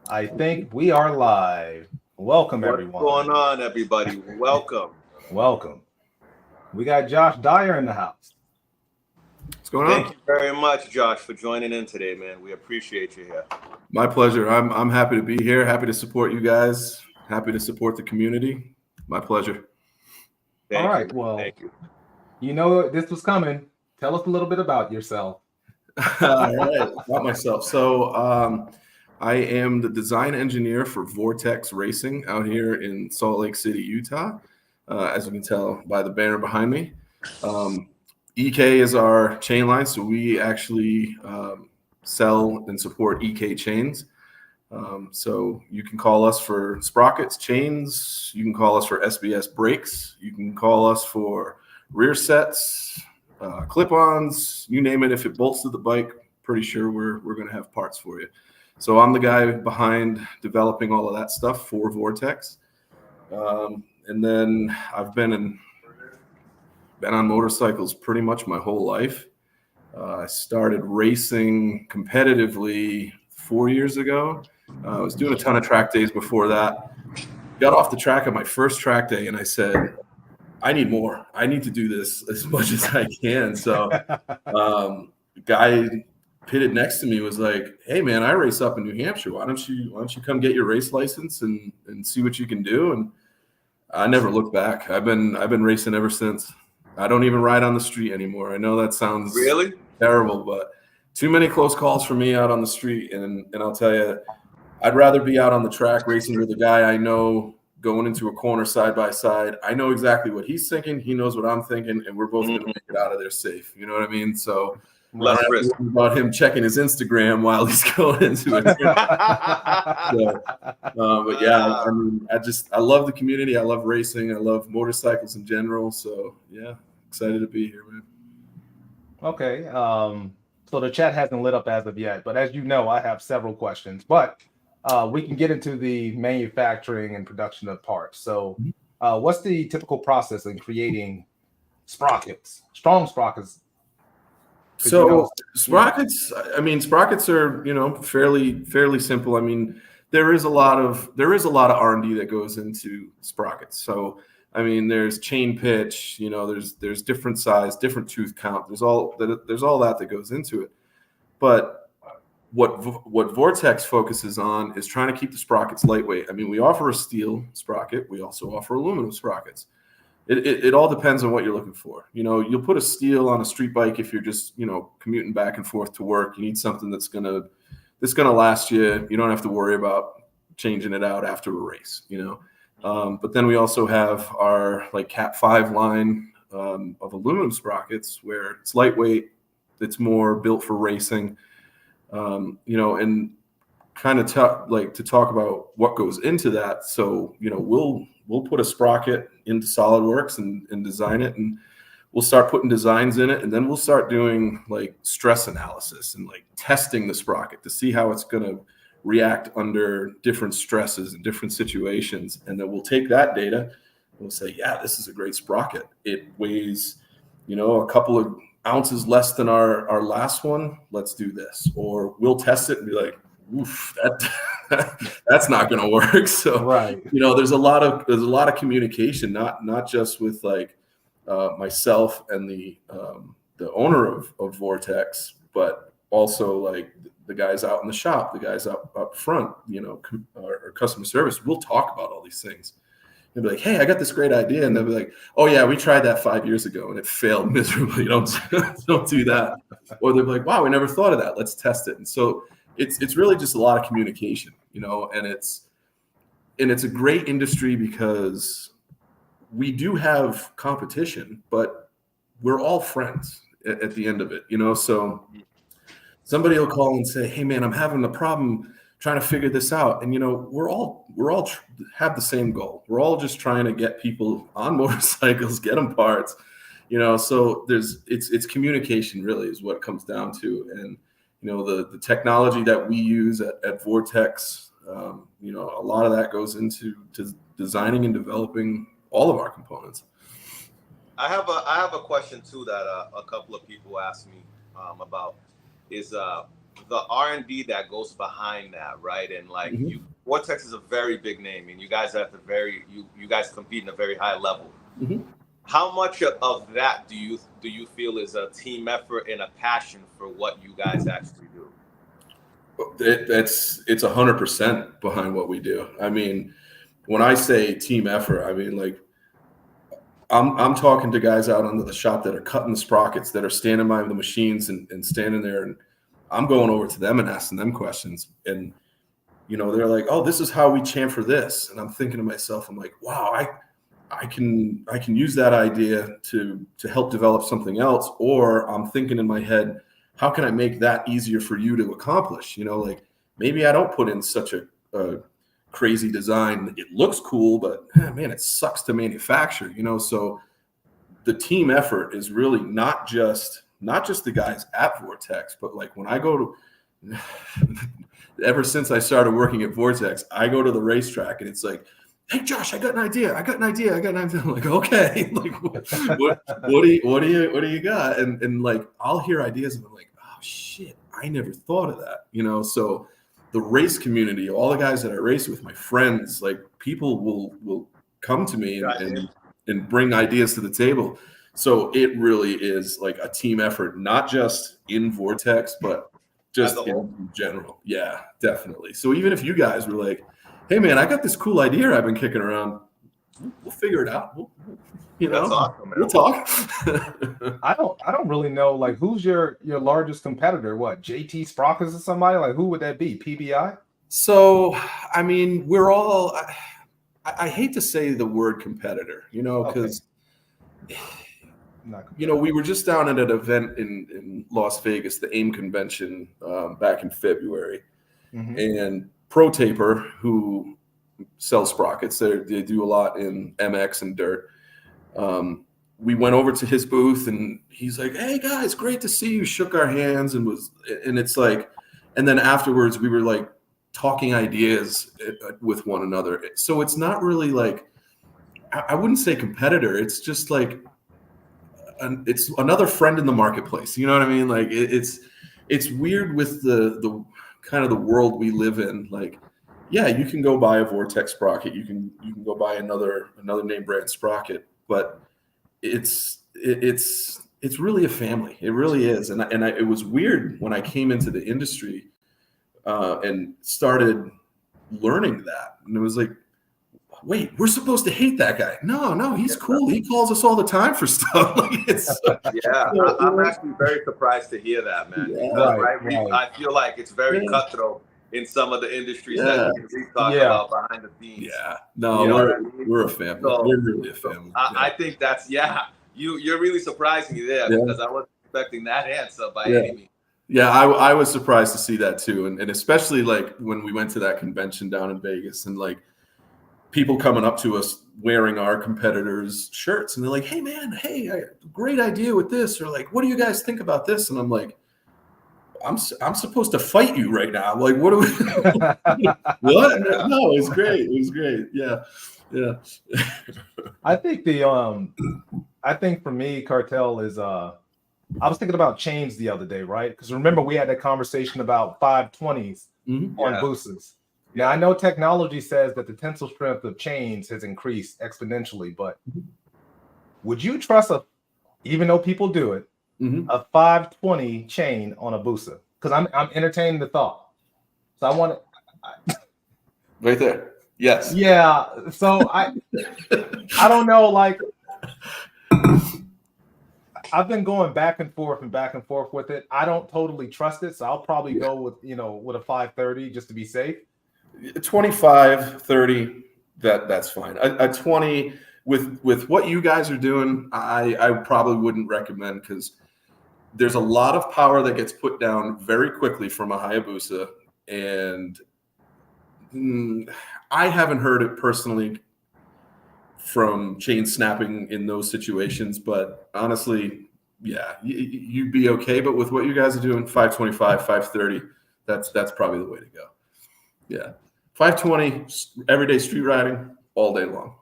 I think we are live. Welcome, What's going everyone. on, everybody? Welcome. Welcome. We got Josh Dyer in the house. What's going Thank on? you very much, Josh, for joining in today, man. We appreciate you here. My pleasure. I'm happy to be here. Happy to support you guys. Happy to support the community. My pleasure. All Thank you, right. man. Well, Thank you. you know this was coming. Tell us a little bit about yourself. All right, about myself. I am the design engineer for VORTEX Racing out here in Salt Lake City, Utah. As you can tell by the banner behind me, EK is our chain line, so we actually sell and support EK chains. So you can call us for sprockets, chains. You can call us for SBS brakes. You can call us for rear sets, clip-ons. You name it. If it bolts to the bike, pretty sure we're going to have parts for you. So I'm the guy behind developing all of that stuff for VORTEX. And then I've been on motorcycles pretty much my whole life. I started racing competitively 4 years ago. I was doing a ton of track days before that. Got off the track at my first track day, and I said, I need more. I need to do this as much as I can. So the guy pitted next to me was like, hey, man, I race up in New Hampshire. Why don't you come get your race license and see what you can do? And I never looked back. I've been racing ever since. I don't even ride on the street anymore. I know that sounds Really? terrible, but too many close calls for me out on the street. And I'll tell you, I'd rather be out on the track racing with a guy I know going into a corner side by side. I know exactly what he's thinking. He knows what I'm thinking, and we're both going to make it out of there safe. You know what I mean? So I don't Less have to risk. worry about him checking his Instagram while he's going into it. But yeah, I mean, I love the community. I love racing. I love motorcycles in general. So yeah, excited to be here, man. Okay. So the chat hasn't lit up as of yet, but as you know, I have several questions. But we can get into the manufacturing and production of parts. So, what's the typical process in creating sprockets, strong sprockets? So sprockets, I mean, sprockets are, fairly simple. I mean, there is a lot of R&D that goes into sprockets. So, I mean, there's chain pitch, there's different size, different tooth count. There's all that goes into it. But what Vortex focuses on is trying to keep the sprockets lightweight. I mean, we offer a steel sprocket. We also offer aluminum sprockets. It all depends on what you're looking for. You'll put a steel on a street bike if you're just, commuting back and forth to work. You need something that's gonna last you. You don't have to worry about changing it out after a race, But then we also have our Cat 5 line of aluminum sprockets where it's lightweight. It's more built for racing, and kind of to talk about what goes into that. So, we'll put a sprocket into SolidWorks and design it, and we'll start putting designs in it, and then we'll start doing stress analysis and testing the sprocket to see how it's going to react under different stresses and different situations. And then we'll take that data and we'll say, yeah, this is a great sprocket. It weighs, a couple of ounces less than our last one. Let's do this. Or we'll test it and be like, oof, that's not going to work. So, right. There's a lot of communication, not just with myself and the owner of Vortex, but also the guys out in the shop, the guys up front, our customer service. We'll talk about all these things. They'll be like, hey, I got this great idea. And they'll be like, oh yeah, we tried that 5 years ago and it failed miserably. Don't do that. Or they'll be like, wow, we never thought of that. Let's test it. And so it's really just a lot of communication, and it's a great industry because we do have competition, but we're all friends at the end of it, So somebody will call and say, hey man, I'm having a problem trying to figure this out. And, we're all have the same goal. We're all just trying to get people on motorcycles, get them parts, so it's communication really is what it comes down to. And, the technology that we use at Vortex, a lot of that goes into designing and developing all of our components. I have a question too that a couple of people asked me about is the R&D that goes behind that, right? And like Mhm. you, Vortex is a very big name, and you guys are at the very you guys compete in a very high level. Mhm. How much of that do you feel is a team effort and a passion for what you guys actually do? It's 100% behind what we do. I mean, when I say team effort, I mean like I'm talking to guys out under the shop that are cutting the sprockets, that are standing by the machines and standing there, and I'm going over to them and asking them questions. And they're like, "Oh, this is how we chamfer this," and I'm thinking to myself, I'm like, "Wow, I can use that idea to help develop something else," or I'm thinking in my head, how can I make that easier for you to accomplish? Like maybe I don't put in such a crazy design. It looks cool, but man, it sucks to manufacture. So the team effort is really not just the guys at Vortex, but like when I go to ever since I started working at Vortex, I go to the racetrack and it's like, "Hey Josh, I got an idea. I'm like, "Okay." Like what do you got? And like I'll hear ideas and I'm like, "Oh shit, I never thought of that." So the race community, all the guys that I race with, my friends, like people will come to me and bring ideas to the table. So it really is like a team effort, not just in Vortex, but just in general. Yeah, definitely. So even if you guys were like, "Hey man, I got this cool idea I've been kicking around," we'll figure it out. That's awesome, man. We'll talk. I don't really know, like, who's your largest competitor? What, JT Sprockets or somebody? Like, who would that be? PBI? So, I mean, we're all. I hate to say the word competitor, because we were just down at an event in Las Vegas, the AIM convention, back in February, and Pro Taper, who sells sprockets, they do a lot in MX and dirt. We went over to his booth and he's like, "Hey guys, great to see you." Shook our hands and it's like, and then afterwards we were like talking ideas with one another. So it's not really like, I wouldn't say competitor. It's just like, it's another friend in the marketplace. You know what I mean? Like it's weird with the kind of the world we live in. Like, yeah, you can go buy a Vortex sprocket. You can go buy another name brand sprocket, but it's really a family. It really is. And it was weird when I came into the industry and started learning that. And it was like, wait, we're supposed to hate that guy? No, he's cool. He calls us all the time for stuff. I'm actually very surprised to hear that, man. Yeah, because right. I feel like it's very cutthroat in some of the industries that we talk about behind the scenes. Yeah, no, we're a family. So, we're really a family. I think that's you're really surprising me there because I wasn't expecting that answer by any means. Yeah, I was surprised to see that too, and especially like when we went to that convention down in Vegas and like people coming up to us wearing our competitors' shirts, and they're like, "Hey man, great idea with this," or like, "What do you guys think about this?" And I'm like, I'm supposed to fight you right now. Like, what do we? What? No, it was great. It was great. Yeah. I think for me, Cartel is I was thinking about chains the other day, right? Because remember we had that conversation about 520s on boosters. Now I know technology says that the tensile strength of chains has increased exponentially, but would you trust even though people do it, a 520 chain on a booster? Because I'm entertaining the thought. So I want to right there. Yes. Yeah. So I don't know, like I've been going back and forth with it. I don't totally trust it, so I'll probably go with with a 530 just to be safe. 25, 30, that's fine. A 20 with what you guys are doing, I probably wouldn't recommend, because there's a lot of power that gets put down very quickly from a Hayabusa, and I haven't heard it personally from chain snapping in those situations, but honestly, yeah, you'd be okay. But with what you guys are doing, 525, 530, that's probably the way to go. Yeah, 520 everyday street riding all day long.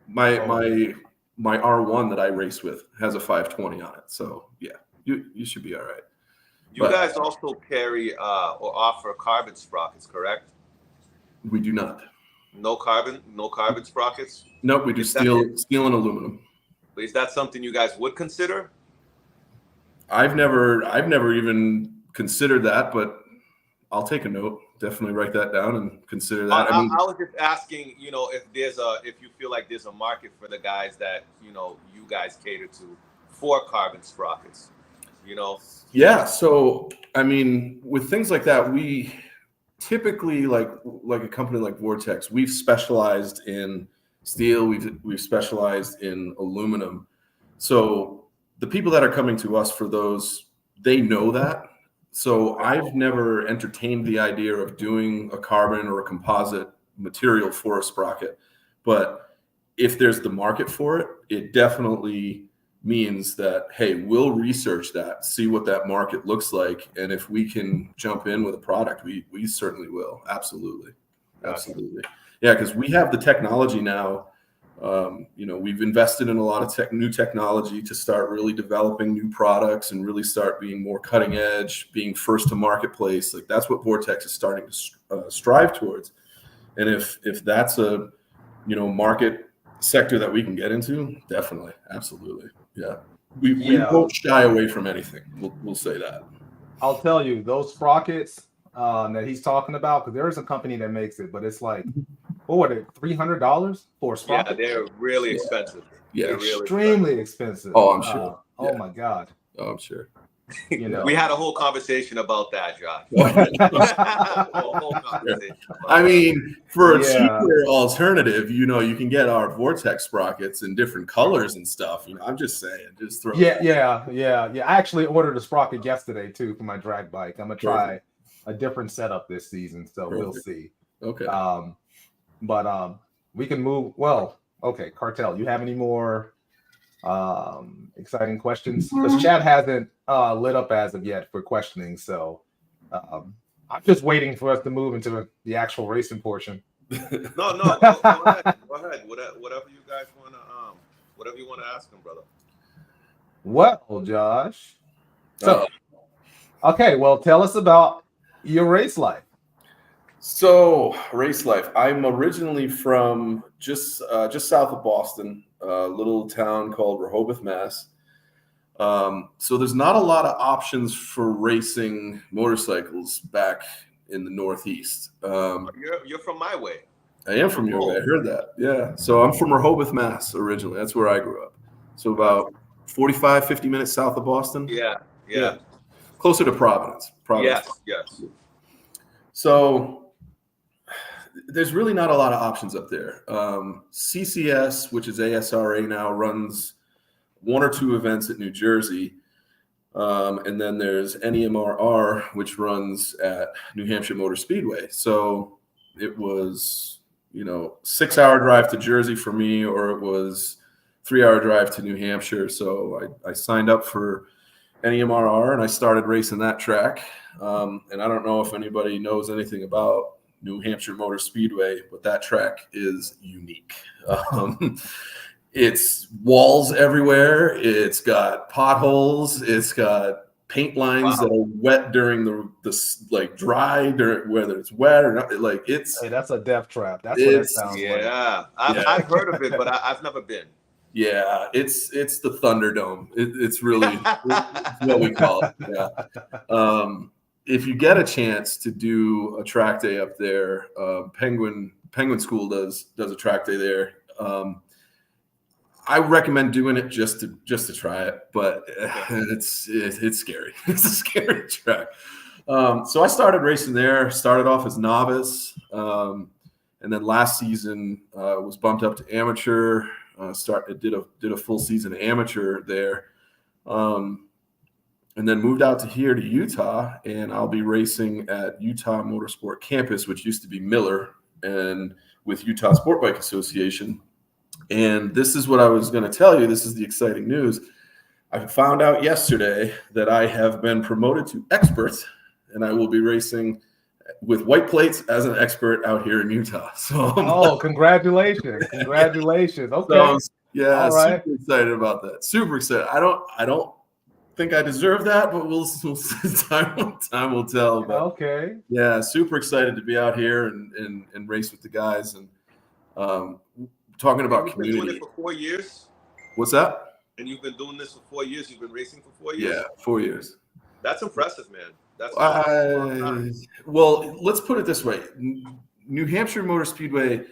My R1 that I race with has a 520 on it, so yeah, you should be all right. You guys also carry or offer carbon sprockets, correct? We do not. No carbon sprockets? Nope, we do steel and aluminum. Is that something you guys would consider? I've never even considered that, but I'll take a note. Definitely write that down and consider that. I was just asking, if you feel like there's a market for the guys that, you guys cater to for carbon sprockets, Yeah. So, I mean, with things like that, we typically like a company like VORTEX, we've specialized in steel. We've specialized in aluminum. So the people that are coming to us for those, they know that. So I've never entertained the idea of doing a carbon or a composite material for a sprocket. But if there's the market for it, it definitely means that, hey, we'll research that, see what that market looks like. And if we can jump in with a product, we certainly will. Absolutely. Absolutely. Yeah, because we have the technology now. We've invested in a lot of new technology to start really developing new products and really start being more cutting edge, being first to marketplace. Like that's what VORTEX is starting to strive towards. And if that's a market sector that we can get into, definitely, absolutely, yeah. We won't shy away from anything. We'll say that. I'll tell you, those sprockets that he's talking about, because there is a company that makes it, but it's like, what were they, $300 for a sprocket? Yeah, they're really expensive. Yeah, they're really extremely expensive. Oh, I'm sure. Oh my God. Oh, I'm sure. We had a whole conversation about that, Josh. I mean, for a cheaper alternative, you can get our VORTEX sprockets in different colors and stuff. I'm just saying, just throw. Yeah. I actually ordered a sprocket yesterday too for my drag bike. I'm gonna try a different setup this season, so we'll see. Okay. But we can move. Well, okay, Cartel, you have any more exciting questions? Because chat hasn't lit up as of yet for questioning, so I'm just waiting for us to move into the actual racing portion. No, go ahead. Whatever you guys want to whatever you want to ask him, brother. Well, Josh. So, okay, well, tell us about your race life. So, race life. I'm originally from just south of Boston, a little town called Rehoboth, Mass. So there's not a lot of options for racing motorcycles back in the Northeast. You're from my way. I am from your way. I heard that. Yeah. So I'm from Rehoboth, Mass. Originally, that's where I grew up. So about 45, 50 minutes south of Boston. Yeah. Closer to Providence. Yes. So there's really not a lot of options up there. CCS, which is ASRA now, runs one or two events at New Jersey. And then there's NEMRR, which runs at New Hampshire Motor Speedway. So it was, 6-hour drive to Jersey for me, or it was 3-hour drive to New Hampshire. So I signed up for NEMRR and I started racing that track. And I don't know if anybody knows anything about New Hampshire Motor Speedway, but that track is unique. It's walls everywhere. It's got potholes. It's got paint lines that are wet during the dry during whether it's wet or not. Like it's. Hey, that's a death trap. That's what it sounds like. Yeah, I've heard of it, but I've never been. Yeah, it's the Thunderdome. It's really it's what we call it. Yeah. If you get a chance to do a track day up there, Penguin School does a track day there. I recommend doing it just to try it, but it's scary. It's a scary track. So I started racing there. Started off as novice, and then last season was bumped up to amateur. Did a full season amateur there. And then moved out to Utah, and I'll be racing at Utah Motorsport Campus, which used to be Miller, and with Utah Sport Bike Association. And this is what I was going to tell you. This is the exciting news. I found out yesterday that I have been promoted to expert, and I will be racing with white plates as an expert out here in Utah. So, congratulations. Okay. So, yeah, all right. super excited about that. Super excited. I don't think I deserve that, but time will tell. But Okay. yeah, super excited to be out here and race with the guys and talking about You've been doing community. it for 4 years. What's that? And you've been doing this for 4 years. You've been racing for 4 years. Yeah, 4 years. That's impressive, man. That's a long time. Well, let's put it this way: New Hampshire Motor Speedway,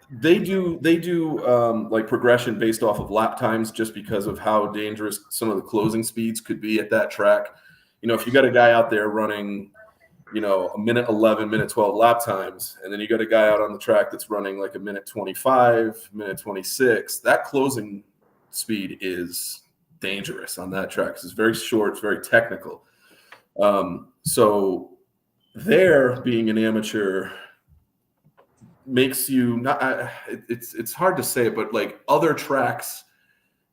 they do like progression based off of lap times, just because of how dangerous some of the closing speeds could be at that track. You know, if you got a guy out there running, you know, a minute 11, minute 12 lap times, and then you got a guy out on the track that's running like a minute 25, minute 26, that closing speed is dangerous on that track because it's very short, it's very technical. So there, being an amateur makes you not. It's hard to say it, but like other tracks,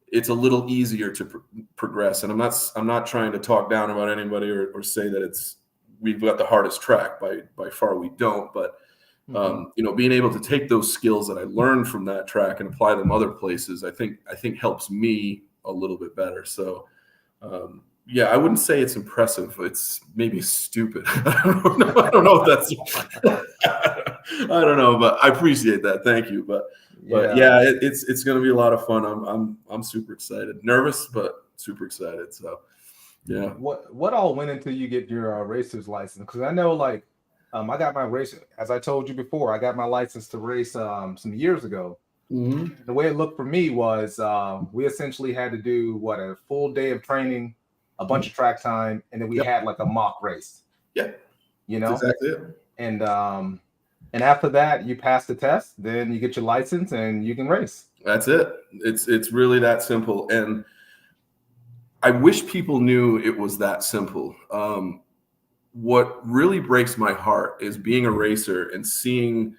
it's a little easier to progress. And I'm not trying to talk down about anybody or say that we've got the hardest track by far. We don't, but you know, being able to take those skills that I learned from that track and apply them other places, I think helps me a little bit better. So yeah, I wouldn't say it's impressive. It's maybe stupid. I don't know if that's I don't know, but I appreciate that. Thank you. But yeah, it's going to be a lot of fun. I'm super excited. Nervous, but super excited. So yeah. What all went into you get your racer's license? Because I know, like, I got my race, as I told you before, I got my license to race some years ago. The way it looked for me was we essentially had to do a full day of training, a bunch of track time, and then we had like a mock race. Yeah, you know, that's exactly it. And after that, you pass the test, then you get your license and you can race. That's it. It's really that simple. And I wish people knew it was that simple. What really breaks my heart is being a racer and seeing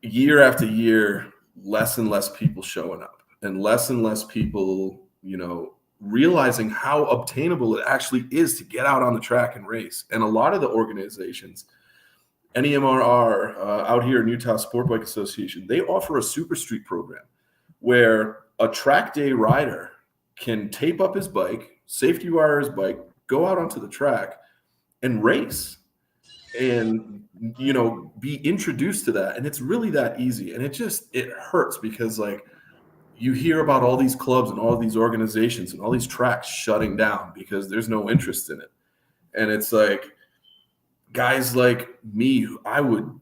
year after year less and less people showing up and less people, you know, realizing how obtainable it actually is to get out on the track and race. And a lot of the organizations, NEMRR, out here in Utah Sport Bike Association, they offer a super street program where a track day rider can tape up his bike, safety wire his bike, go out onto the track and race and, you know, be introduced to that. And it's really that easy. And it hurts because, like, you hear about all these clubs and all these organizations and all these tracks shutting down because there's no interest in it. And it's like, guys like me, I would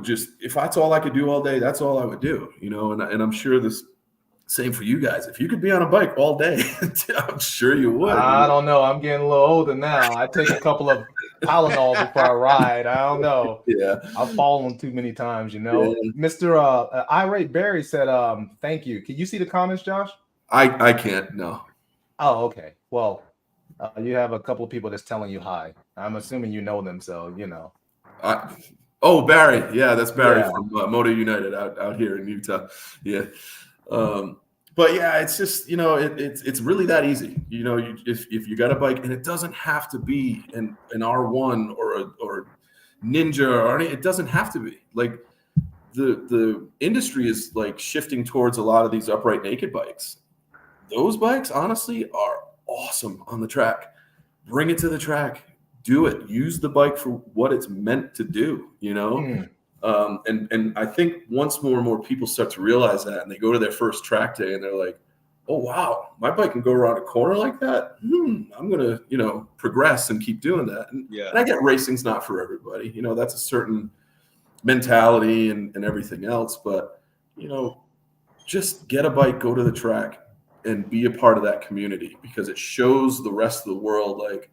just, if that's all I could do all day, that's all I would do, you know. And I'm sure this same for you guys. If you could be on a bike all day, I'm sure you would. I don't know. I'm getting a little older now. I take a couple of Tylenol before I ride. I don't know. Yeah, I've fallen too many times, you know. Yeah. Mr. Irate Barry said, thank you. Can you see the comments, Josh? I can't, no. Oh, okay. Well, you have a couple of people that's telling you hi. I'm assuming you know them, so you know. Barry. Yeah, that's Barry from Moto United out here in Utah. Yeah. But yeah, it's just, you know, it's really that easy. You know, if you got a bike, and it doesn't have to be an R1 or Ninja or it doesn't have to be. Like the industry is like shifting towards a lot of these upright naked bikes. Those bikes, honestly, are awesome on the track. Bring it to the track. Do it. Use the bike for what it's meant to do, you know? And I think once more and more people start to realize that, and they go to their first track day and they're like, oh, wow, my bike can go around a corner like that. I'm going to, you know, progress and keep doing that. And I get racing's not for everybody. You know, that's a certain mentality and everything else. But, you know, just get a bike, go to the track, and be a part of that community, because it shows the rest of the world, like,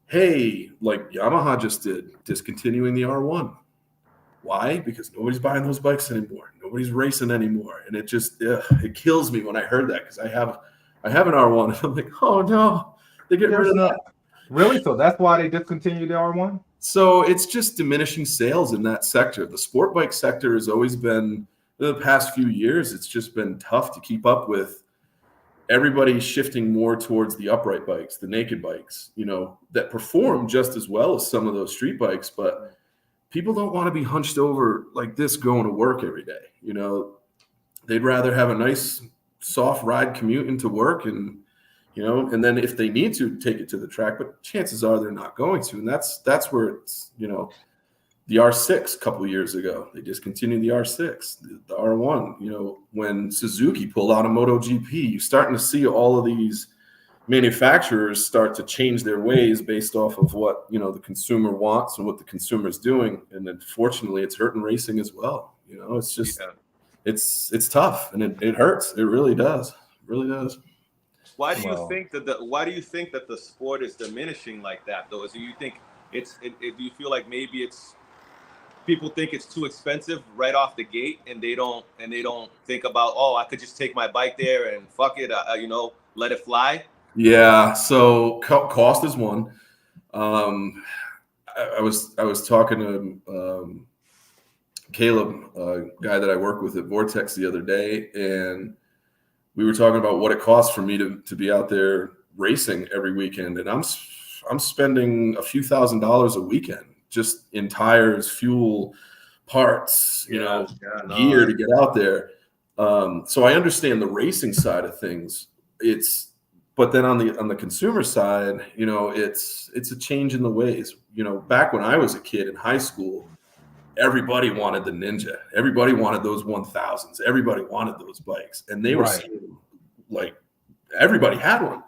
hey, like Yamaha just did, discontinuing the R1. Why? Because nobody's buying those bikes anymore. Nobody's racing anymore. And it just, it kills me when I heard that, because I have an R1. And I'm like, oh no, they get rid of that. Really? So that's why they discontinued the R1? So it's just diminishing sales in that sector. The sport bike sector has always been, in the past few years, it's just been tough to keep up with. Everybody's shifting more towards the upright bikes, the naked bikes, you know, that perform just as well as some of those street bikes. But people don't want to be hunched over like this going to work every day. You know, they'd rather have a nice soft ride commute into work, and and then if they need to take it to the track, but chances are they're not going to, and that's where it's the R6 a couple of years ago, they discontinued the R6, the R1. When Suzuki pulled out of MotoGP, you're starting to see all of these manufacturers start to change their ways based off of what the consumer wants and what the consumer's doing, and unfortunately, it's hurting racing as well. It's just it's tough, and it hurts. It really does. It really does. Why do you think that the sport is diminishing like that, though? Do you think do you feel like maybe it's people think it's too expensive right off the gate, and they don't think about, oh, I could just take my bike there and fuck it, let it fly? Yeah. So cost is one. I was talking to Caleb, a guy that I work with at VORTEX, the other day, and we were talking about what it costs for me to be out there racing every weekend, and I'm spending a few $1,000s a weekend just in tires, fuel, parts, gear to get out there. So I understand the racing side of things. But then on the consumer side, it's a change in the ways. Back when I was a kid in high school, everybody wanted the Ninja. Everybody wanted those 1000s. Everybody wanted those bikes, and they were like everybody had one.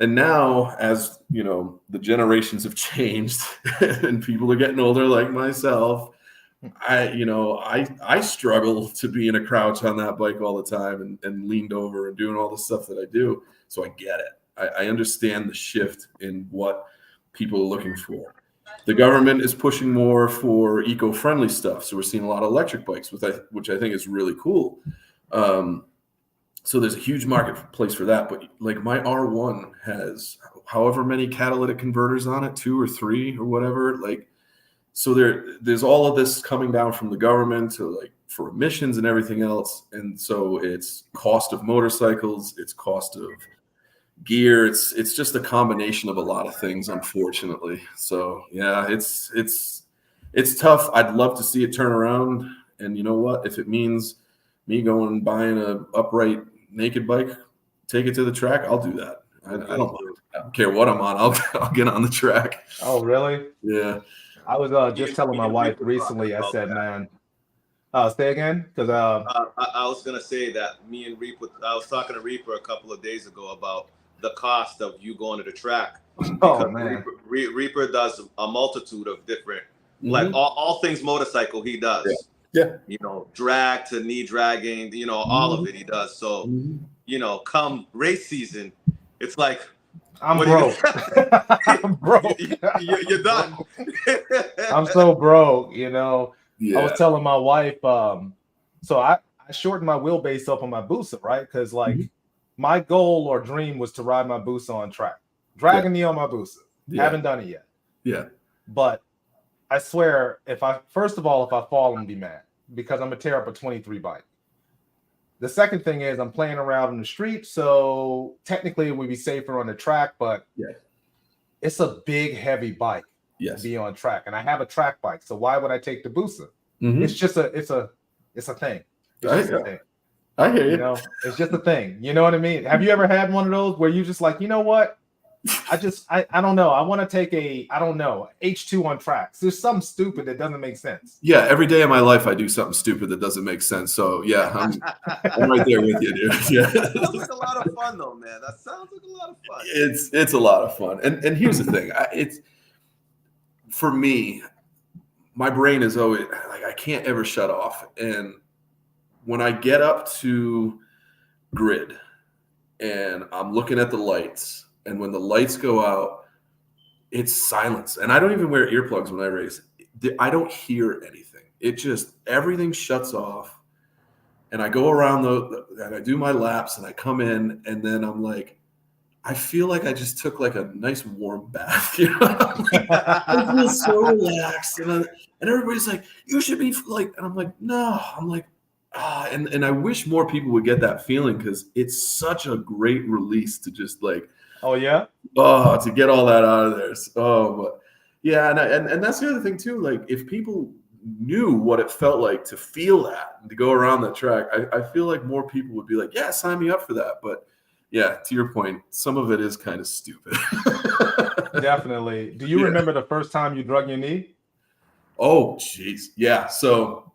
And now, as the generations have changed and people are getting older, like myself, I struggle to be in a crouch on that bike all the time and leaned over and doing all the stuff that I do. So I get it. I understand the shift in what people are looking for. The government is pushing more for eco-friendly stuff. So we're seeing a lot of electric bikes, which I think is really cool. So there's a huge marketplace for that. But like my R1 has however many catalytic converters on it, 2 or 3 or whatever. So there's all of this coming down from the government for emissions and everything else. And so it's cost of motorcycles, it's cost of gear. It's just a combination of a lot of things, unfortunately. So yeah, it's tough. I'd love to see it turn around. And you know what? If it means me going and buying a upright naked bike, take it to the track, I'll do that. I don't care what I'm on. I'll get on the track. Oh, really? Yeah. I was just telling my wife recently. I said, man, say again, because I was gonna say that me and Reaper. I was talking to Reaper a couple of days ago about the cost of you going to the track. Oh man, Reaper does a multitude of different, like all things motorcycle. He does. Yeah. Drag to knee dragging. All of it he does. So come race season, it's like I'm broke. I'm broke. You're done. I'm so broke. Yeah. I was telling my wife. So I shortened my wheelbase up on my Busa, right? Because my goal or dream was to ride my Busa on track, dragging me on my Busa. Haven't done it yet. Yeah. But I swear, if I fall, I'm gonna be mad because I'm gonna tear up a 23 bike. The second thing is I'm playing around in the street, so technically it would be safer on the track, but it's a big, heavy bike to be on track, and I have a track bike, so why would I take the Busa? It's just it's a thing. It's just a thing. I hear you. It's just a thing. You know what I mean? Have you ever had one of those where you just like, you know what? I don't know. I want to take H2 on tracks. There's something stupid that doesn't make sense. Yeah, every day of my life I do something stupid that doesn't make sense. So yeah, I'm right there with you, dude. Yeah. That sounds like a lot of fun, though, man. That sounds like a lot of fun. It's a lot of fun, and here's the thing. For me, my brain is always like I can't ever shut off, and when I get up to grid and I'm looking at the lights. And when the lights go out, it's silence. And I don't even wear earplugs when I race. I don't hear anything. It just, everything shuts off. And I go around and I do my laps and I come in and then I'm like, I feel like I just took like a nice warm bath. I feel so relaxed. And everybody's like, you should be like, and I'm like, no. I'm like, and I wish more people would get that feeling because it's such a great release to just like, oh yeah. Oh, to get all that out of there. But yeah, and that's the other thing too. Like, if people knew what it felt like to feel that and to go around the track, I feel like more people would be like, yeah, sign me up for that. But yeah, to your point, some of it is kind of stupid. Definitely. Do you remember the first time you drug your knee? Oh, geez. Yeah. So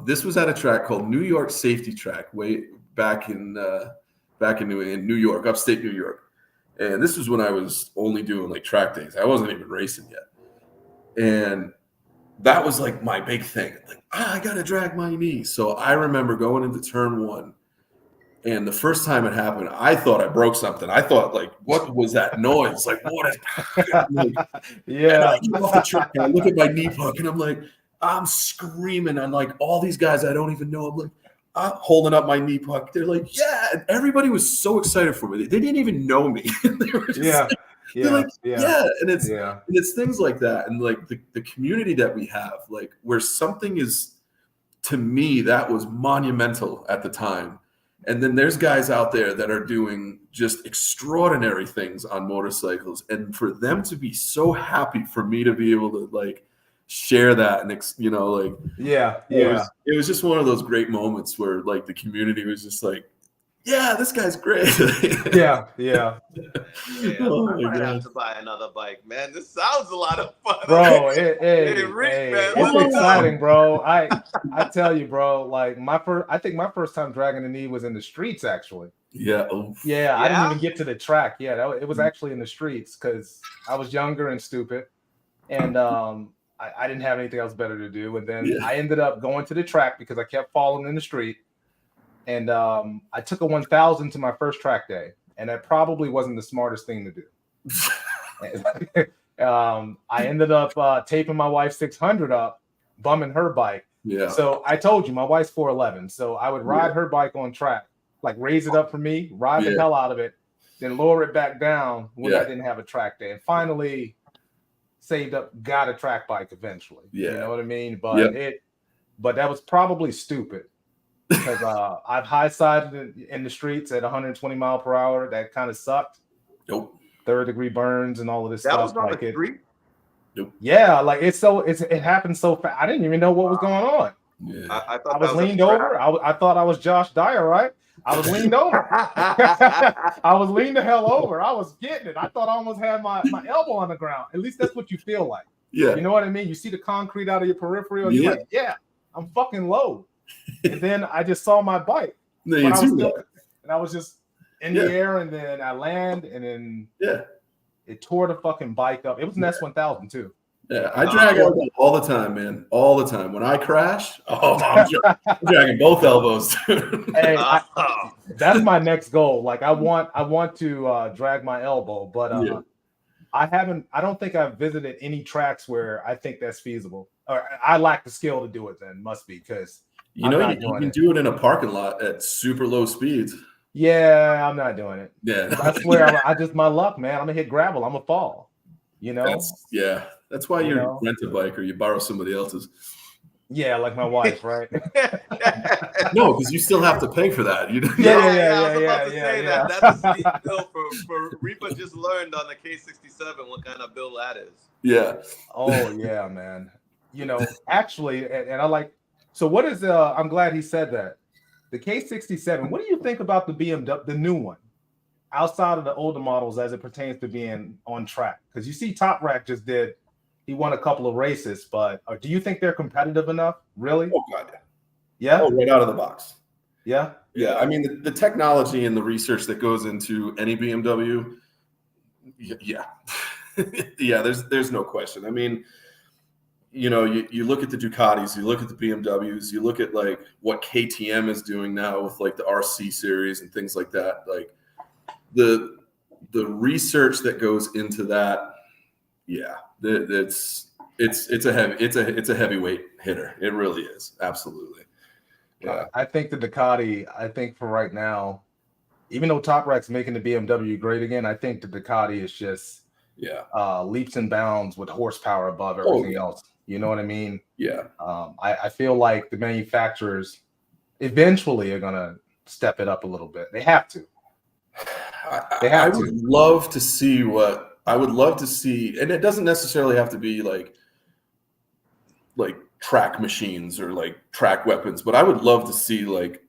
this was at a track called New York Safety Track, way back in New York, upstate New York. And this was when I was only doing like track days. I wasn't even racing yet. And that was like my big thing. Like, I got to drag my knee. So I remember going into turn 1. And the first time it happened, I thought I broke something. I thought, like, what was that noise? Like, what is like, yeah. And I get off the track and I look at my knee puck and I'm like, I'm screaming. And like all these guys I don't even know, I'm like, I'm holding up my knee puck. They're like, yeah. And everybody was so excited for me. They didn't even know me. They were just they're like, yeah. And it's things like that. And like the community that we have, like where something is, to me, that was monumental at the time. And then there's guys out there that are doing just extraordinary things on motorcycles. And for them to be so happy for me to be able to like share that and, like, it was just one of those great moments where like the community was just like, yeah, this guy's great. yeah. Oh, I might have to buy another bike, man. This sounds a lot of fun, bro. Man. It's exciting, bro. I tell you, bro. Like I think my first time dragging the knee was in the streets, actually. Yeah. I didn't even get to the track. Yeah, it was actually in the streets because I was younger and stupid, and I didn't have anything else better to do. And then I ended up going to the track because I kept falling in the street. And I took a 1,000 to my first track day, and that probably wasn't the smartest thing to do. I ended up taping my wife's 600 up, bumming her bike. Yeah. So I told you, my wife's 4'11", so I would ride her bike on track, like raise it up for me, ride the hell out of it, then lower it back down when I didn't have a track day, and finally saved up, got a track bike eventually. Yeah. You know what I mean? But but that was probably stupid. Because I've high-sided in the streets at 120 mile per hour. That kind of sucked. Nope. 3rd-degree burns and all of this that stuff. Was on the street? Nope. Yeah, like it happened so fast. I didn't even know what was going on. Yeah. I was leaned over. I thought I was Josh Dyer, right? I was leaned over. I was leaned the hell over. I was getting it. I thought I almost had my elbow on the ground. At least that's what you feel like. Yeah. You know what I mean? You see the concrete out of your peripheral. You're like, I'm fucking low. And then I just saw my bike. And I was just in the air, and then I land, and then it tore the fucking bike up. It was an S1000 too. Yeah, I drag elbows all the time, man. All the time. When I crash, I'm dragging both elbows. Hey, that's my next goal. Like I want to drag my elbow, but I don't think I've visited any tracks where I think that's feasible. Or I lack the skill to do it. Then must be because you can do it in a parking lot at super low speeds. Yeah, I'm not doing it. Yeah, I swear, I just my luck, man. I'm gonna hit gravel. I'm gonna fall. You know. That's why you rent a bike or you borrow somebody else's. Yeah, like my wife, right? No, because you still have to pay for that. I was about to say that. That's a steep bill for Reaper. Just learned on the K67 what kind of bill that is. Yeah. Oh yeah, man. You know, actually, and I like. So what is? I'm glad he said that. The K67. What do you think about the BMW, the new one, outside of the older models as it pertains to being on track? Because you see, Top Rack just did. He won a couple of races, but do you think they're competitive enough? Really? Oh God, yeah. Oh, right out of the box. Yeah. Yeah. I mean, the technology and the research that goes into any BMW. Yeah. Yeah. There's no question. I mean, you know, you look at the Ducatis, you look at the BMWs, you look at like what KTM is doing now with like the RC series and things like that. Like the research that goes into that. Yeah. It's a heavyweight hitter. It really is. Absolutely. Yeah. I think the Ducati, for right now, even though Top Rack's making the BMW great again, I think the Ducati is just leaps and bounds with horsepower above everything else. You know what I mean? Yeah. I feel like the manufacturers eventually are gonna step it up a little bit. They have to. I would love to see, and it doesn't necessarily have to be like, like track machines or like track weapons, but I would love to see, like,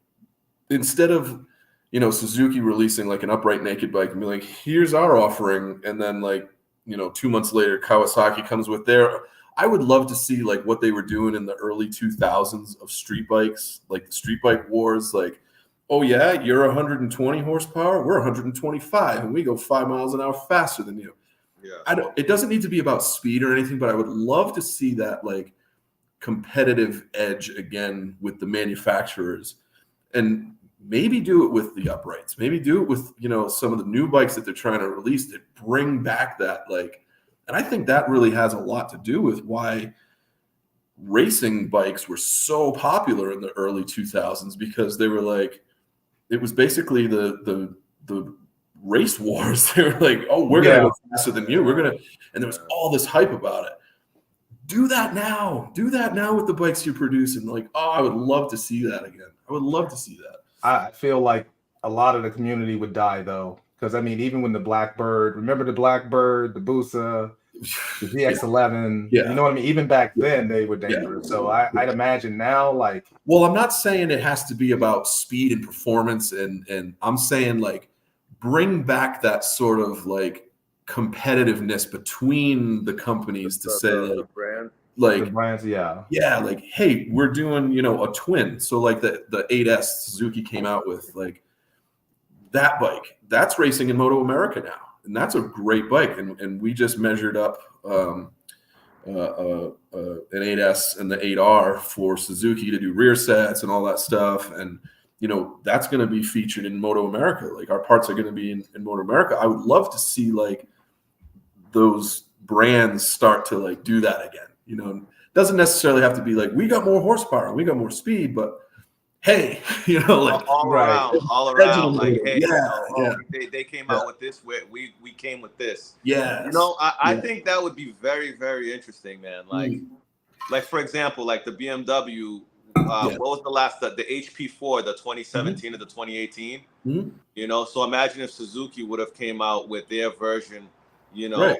instead of, Suzuki releasing like an upright naked bike and be like, here's our offering, and then like, 2 months later Kawasaki comes with their. I would love to see like what they were doing in the early 2000s of street bikes, like the street bike wars. Like, oh yeah, you're 120 horsepower, we're 125, and we go 5 miles an hour faster than you. Yeah, it doesn't need to be about speed or anything, but I would love to see that like competitive edge again with the manufacturers, and maybe do it with the uprights, maybe do it with, some of the new bikes that they're trying to release that bring back that, like, and I think that really has a lot to do with why racing bikes were so popular in the early 2000s, because they were like, it was basically the race wars. They were like, oh, we're gonna go faster than you, and there was all this hype about it. Do that now with the bikes you're producing. Like, oh, I would love to see that again. I would love to see that. I feel like a lot of the community would die though, because I mean, even when the Blackbird, remember the Blackbird, the Busa, the ZX11, you know what I mean? Even back then they were dangerous. So I'd imagine now, like, well, I'm not saying it has to be about speed and performance, and I'm saying like bring back that sort of like competitiveness between the companies to say like, like the brands, like, hey, we're doing, a twin. So like the 8S Suzuki came out with, like, that bike that's racing in Moto America now, and that's a great bike. And we just measured up an 8S and the 8R for Suzuki to do rear sets and all that stuff, and that's going to be featured in Moto America. Like, our parts are going to be in Moto America. I would love to see like those brands start to like do that again. Doesn't necessarily have to be like we got more horsepower, we got more speed, but hey, like all around, like, hey, they came out with this, we came with this. Yeah, I think that would be very, very interesting, man. Like for example, like the BMW. What was the last, the HP4, the 2017 or the 2018? So imagine if Suzuki would have came out with their version,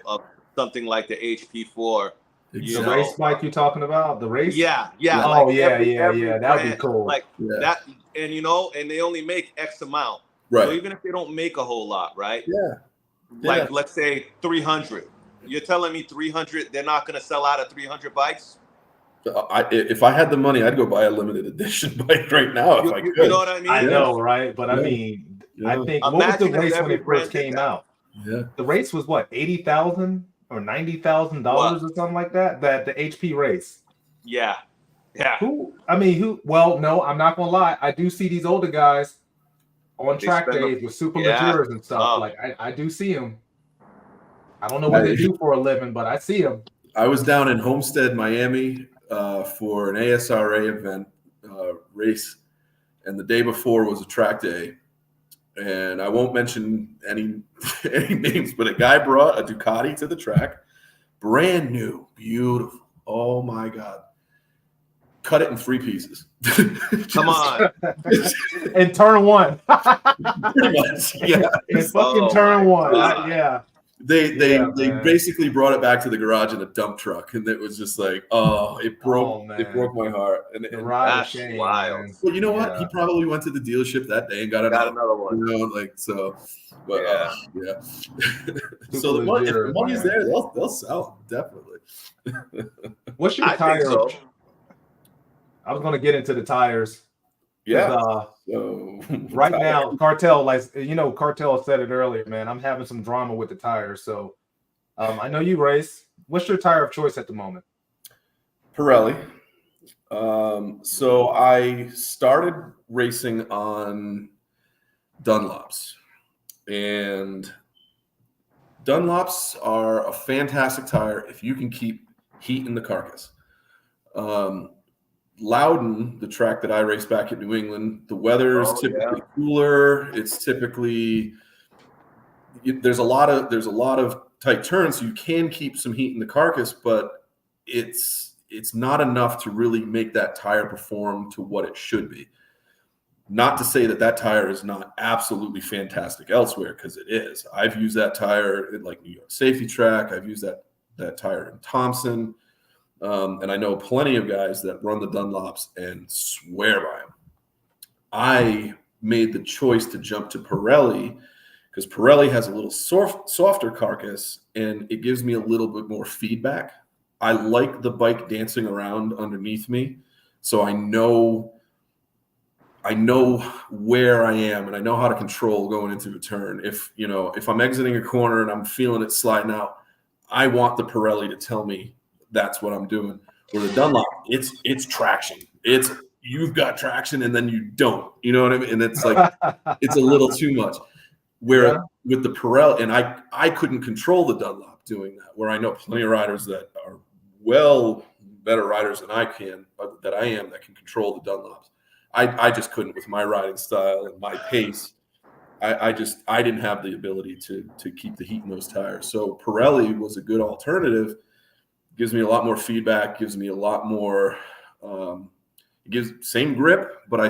of something like the HP4. The race bike you're talking about, the race? Yeah. Oh, like yeah. That would be cool. Like that, and and they only make X amount. Right. So even if they don't make a whole lot, right? Yeah. Like let's say 300. You're telling me 300? They're not going to sell out of 300 bikes? If I had the money, I'd go buy a limited edition bike right now if I could. You know what I mean? I know, right? But I mean, I think what was the race when it first came out? Yeah. The race was what, $80,000 or $90,000 or something like that? That the HP race. Yeah. Who? Well, no, I'm not gonna lie. I do see these older guys on track days with super matures and stuff. Like I do see them. I don't know what they do for a living, but I see them. I was down in Homestead, Miami, for an ASRA event race, and the day before was a track day. And I won't mention any names, but a guy brought a Ducati to the track, brand new, beautiful. Oh my God. Cut it in 3 pieces. Come on. In turn one. Pretty much. Yeah. In fucking turn one. Yeah. They basically brought it back to the garage in a dump truck, and it was just like, it broke my heart. And that's wild. Man. Well, you know what? He probably went to the dealership that day and got another one. Like so. But so if the money's there, they'll sell definitely. What's your tire? So. I was going to get into the tires. Yeah. Right now, Cartel, Cartel said it earlier, man. I'm having some drama with the tires. So I know you race. What's your tire of choice at the moment? Pirelli. So I started racing on Dunlops. And Dunlops are a fantastic tire if you can keep heat in the carcass. Loudon, the track that I raced back in New England, the weather is typically cooler. It's typically there's a lot of tight turns, so you can keep some heat in the carcass, but it's not enough to really make that tire perform to what it should be. Not to say that tire is not absolutely fantastic elsewhere, because it is. I've used that tire at like New York Safety Track. I've used that tire in Thompson. And I know plenty of guys that run the Dunlops and swear by them. I made the choice to jump to Pirelli because Pirelli has a little softer carcass and it gives me a little bit more feedback. I like the bike dancing around underneath me, so I know where I am and I know how to control going into a turn. If I'm exiting a corner and I'm feeling it sliding out, I want the Pirelli to tell me that's what I'm doing. Where the Dunlop, it's traction. You've got traction and then you don't. You know what I mean? And it's like it's a little too much. Where with the Pirelli, and I couldn't control the Dunlop doing that. Where I know plenty of riders that are well better riders than I am that can control the Dunlops. I just couldn't with my riding style and my pace. I didn't have the ability to keep the heat in those tires. So Pirelli was a good alternative. Gives me a lot more feedback. Gives me a lot more. It gives same grip, but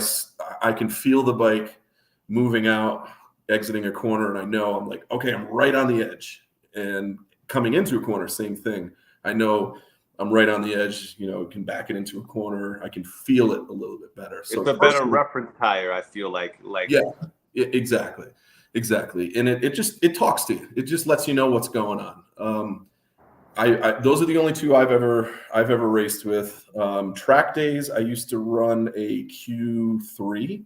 I can feel the bike moving out, exiting a corner, and I know I'm like, okay, I'm right on the edge. And coming into a corner, same thing. I know I'm right on the edge, can back it into a corner. I can feel it a little bit better. So it's a better reference tire, I feel like. Yeah, exactly. And it talks to you. It just lets you know what's going on. Those are the only two I've ever raced with. Track days, I used to run a Q3.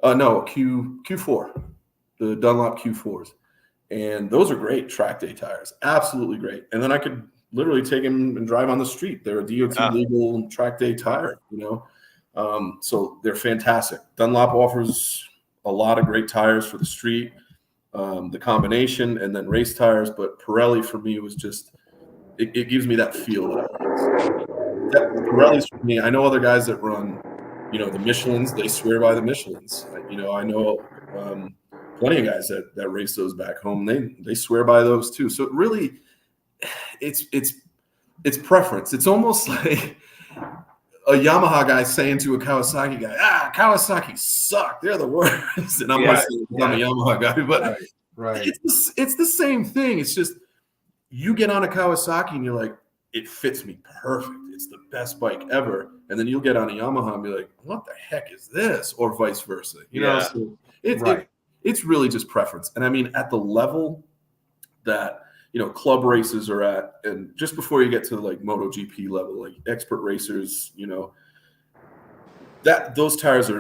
Q4, the Dunlop Q4s. And those are great track day tires. Absolutely great. And then I could literally take them and drive on the street. They're a DOT legal track day tire, so they're fantastic. Dunlop offers a lot of great tires for the street, the combination, and then race tires. But Pirelli for me was just, it gives me that feel. Pirelli's for me. I know other guys that run, the Michelins, they swear by the Michelins. I know plenty of guys that race those back home. They swear by those too. So it really, it's preference. It's almost like a Yamaha guy saying to a Kawasaki guy, Kawasaki suck. They're the worst. And I'm a Yamaha guy, but right. It's the same thing. It's just you get on a Kawasaki and you're like, it fits me perfect. It's the best bike ever. And then you'll get on a Yamaha and be like, what the heck is this? Or vice versa. So it's really just preference. And I mean, at the level that club races are at, and just before you get to like MotoGP level, like expert racers, that those tires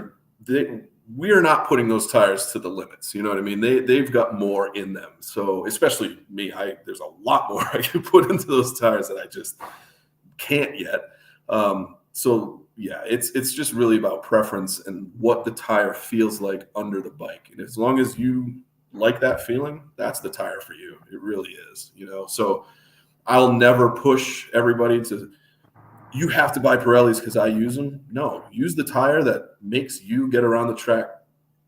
we are not putting those tires to the limits. You know what I mean? They've got more in them. So especially me, there's a lot more I can put into those tires that I just can't yet. So yeah, it's just really about preference and what the tire feels like under the bike. And as long as you like that feeling, that's the tire for you. It really is, so I'll never push everybody to, you have to buy Pirellis because I use them. No, use the tire that makes you get around the track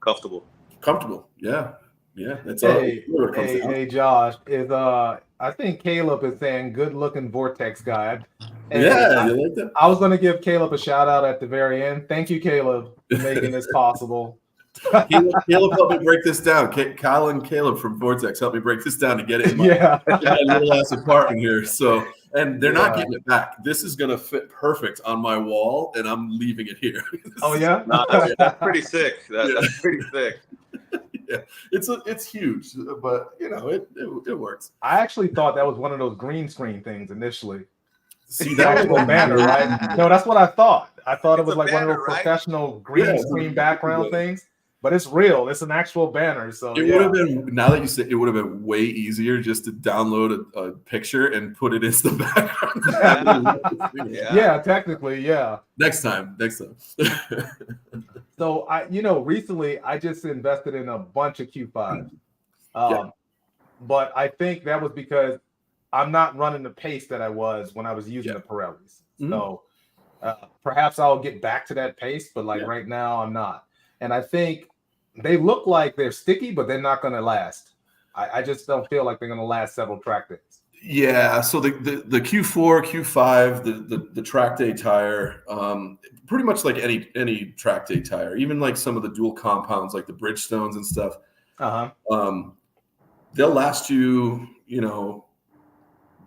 comfortable. Yeah. That's hey Josh, I think Caleb is saying good looking Vortex guy. And you like that? I was going to give Caleb a shout out at the very end. Thank you, Caleb, for making this possible. Caleb helped me break this down. Kyle and Caleb from Vortex helped me break this down to get it in my little ass apartment here. So, and they're not getting it back. This is going to fit perfect on my wall, and I'm leaving it here. Oh yeah, no, that's pretty sick. That's pretty sick. Yeah, it's huge, but it works. I actually thought that was one of those green screen things initially. See, that was a banner, right? No, that's what I thought. I thought it was like one of those professional green screen background things. But it's real. It's an actual banner. So it would have been, now that you say, it would have been way easier just to download a picture and put it as the background. Yeah, technically, yeah. Next time. So recently I just invested in a bunch of Q5s. But I think that was because I'm not running the pace that I was when I was using the Pirellis. So perhaps I'll get back to that pace, but right now I'm not. And I think they look like they're sticky, but they're not going to last. I just don't feel like they're going to last several track days. Yeah. So the Q4, Q5, the track day tire, pretty much like any track day tire, even like some of the dual compounds, like the Bridgestones and stuff. They'll last you,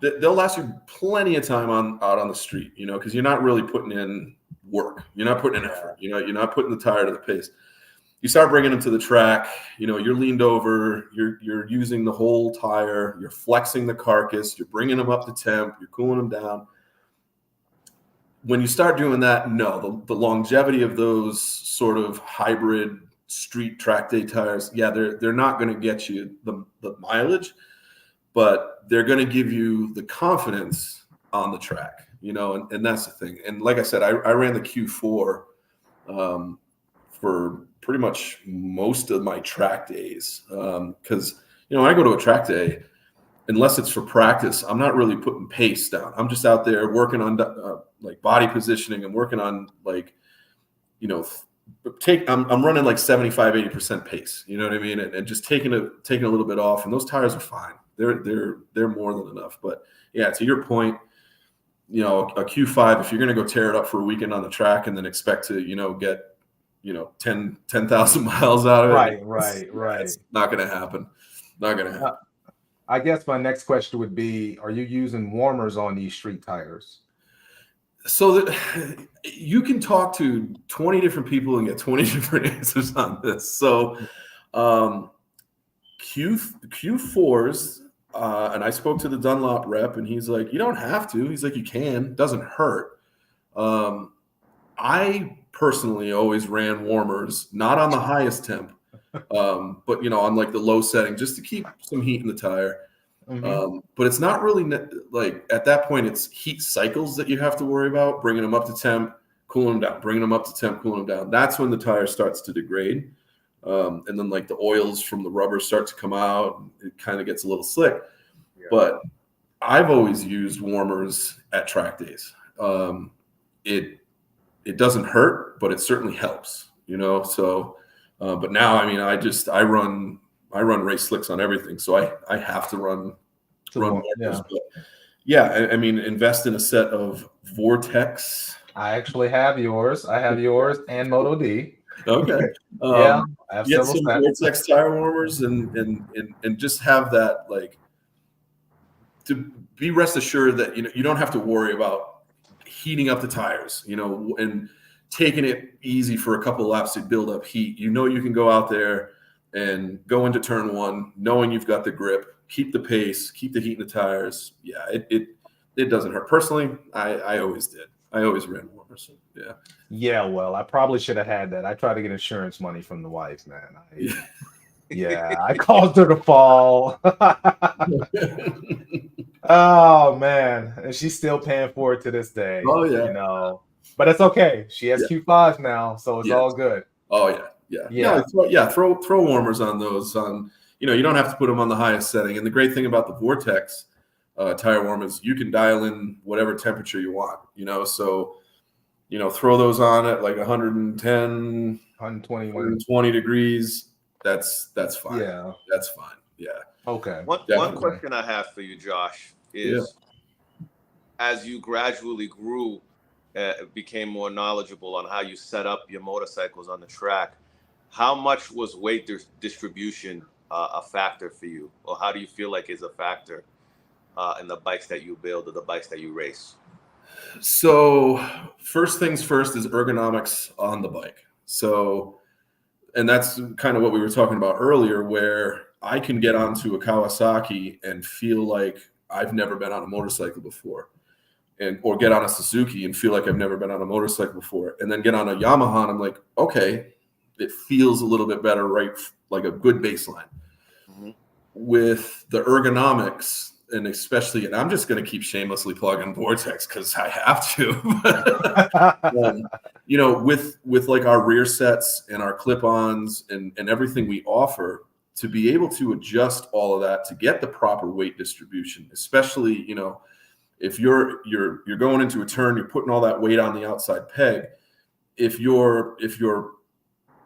they'll last you plenty of time out on the street, you know, because you're not really putting in work. You're not putting in effort. You know, you're not putting the tire to the pace. You start bringing them to the track, you know, you're leaned over, you're using the whole tire, you're flexing the carcass, you're bringing them up to temp, you're cooling them down. When you start doing that, no, the longevity of those sort of hybrid street track day tires, yeah, they're not going to get you the mileage, but they're going to give you the confidence on the track, you know, and that's the thing. And like I said, I ran the Q4 for pretty much most of my track days because, you know, when I go to a track day, unless it's for practice, I'm not really putting pace down. I'm just out there working on like body positioning. I'm working on like, you know, I'm running like 75, 80% pace, you know what I mean? And just taking a little bit off, and those tires are fine. They're more than enough. But yeah, to your point, you know, a Q5, if you're going to go tear it up for a weekend on the track and then expect to, you know, get, you know, 10,000 miles out of it. Right. It's not going to happen. Not going to happen. I guess my next question would be, are you using warmers on these street tires? So that you can talk to 20 different people and get 20 different answers on this. So Q4s, and I spoke to the Dunlop rep, and he's like, you don't have to. He's like, you can. Doesn't hurt. I personally always ran warmers, not on the highest temp, but, you know, on like the low setting, just to keep some heat in the tire. But it's not really like at that point, it's heat cycles that you have to worry about, bringing them up to temp, cooling them down, bringing them up to temp, cooling them down. That's when the tire starts to degrade. And then like the oils from the rubber start to come out. And it kind of gets a little slick. Yeah. But I've always used warmers at track days. It doesn't hurt, but it certainly helps, you know? So, but now, I mean, I run race slicks on everything. So I have to run warmers. Yeah. But yeah, I mean, invest in a set of VORTEX. I actually have yours. I have yours and Moto D. Okay. Yeah. I have get some VORTEX tire warmers and just have that, like, to be rest assured that, you know, you don't have to worry about heating up the tires, you know, and taking it easy for a couple of laps to build up heat. You know, you can go out there and go into turn one, knowing you've got the grip, keep the pace, keep the heat in the tires. Yeah, it doesn't hurt. Personally, I always did. I always ran warmers. So, yeah. Yeah, well, I probably should have had that. I tried to get insurance money from the wife, man. I caused her to fall. Oh man, and she's still paying for it to this day. Oh yeah, you know, but it's okay. She has Q5s now, so it's all good. Oh yeah. Throw warmers on those. You know, you don't have to put them on the highest setting. And the great thing about the VORTEX tire warmers, you can dial in whatever temperature you want. You know, so you know, throw those on at like 110, 120 degrees. That's fine. Yeah, that's fine. Yeah. Okay. One question I have for you, Josh, is as you gradually grew, became more knowledgeable on how you set up your motorcycles on the track, how much was weight distribution a factor for you? Or how do you feel like is a factor in the bikes that you build or the bikes that you race? So first things first is ergonomics on the bike. So, and that's kind of what we were talking about earlier, where I can get onto a Kawasaki and feel like I've never been on a motorcycle before, or get on a Suzuki and feel like I've never been on a motorcycle before, and then get on a Yamaha and I'm like, okay, it feels a little bit better, right? Like a good baseline. Mm-hmm. With the ergonomics, and especially, and I'm just going to keep shamelessly plugging VORTEX because I have to. You know, with like our rear sets and our clip-ons and everything we offer, to be able to adjust all of that to get the proper weight distribution, especially, you know, if you're going into a turn, you're putting all that weight on the outside peg. If your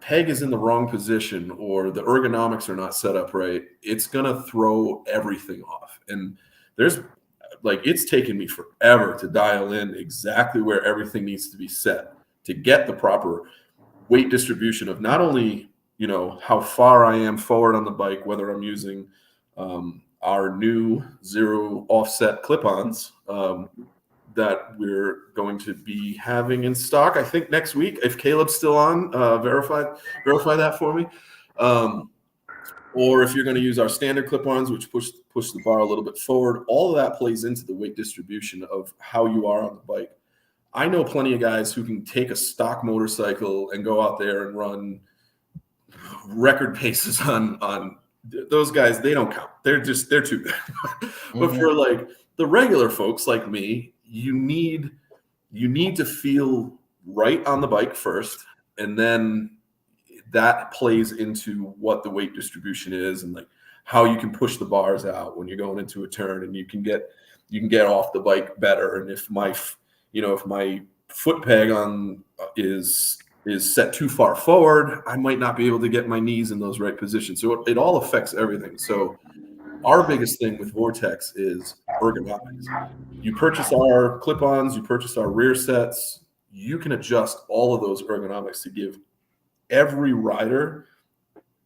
peg is in the wrong position or the ergonomics are not set up right, it's gonna throw everything off. And there's like, it's taken me forever to dial in exactly where everything needs to be set to get the proper weight distribution of not only, you know, how far I am forward on the bike, whether I'm using our new 0 offset clip-ons that we're going to be having in stock, I think next week. If Caleb's still on, verify that for me. Or if you're going to use our standard clip-ons, which push the bar a little bit forward, all of that plays into the weight distribution of how you are on the bike. I know plenty of guys who can take a stock motorcycle and go out there and run record paces on those guys. They don't count. They're too good. But for like the regular folks like me, you need to feel right on the bike first, and then that plays into what the weight distribution is and like how you can push the bars out when you're going into a turn, and you can get off the bike better. And if my foot peg on is set too far forward, I might not be able to get my knees in those right positions. So it all affects everything. So our biggest thing with VORTEX is ergonomics. You purchase our clip-ons, you purchase our rear sets, you can adjust all of those ergonomics to give every rider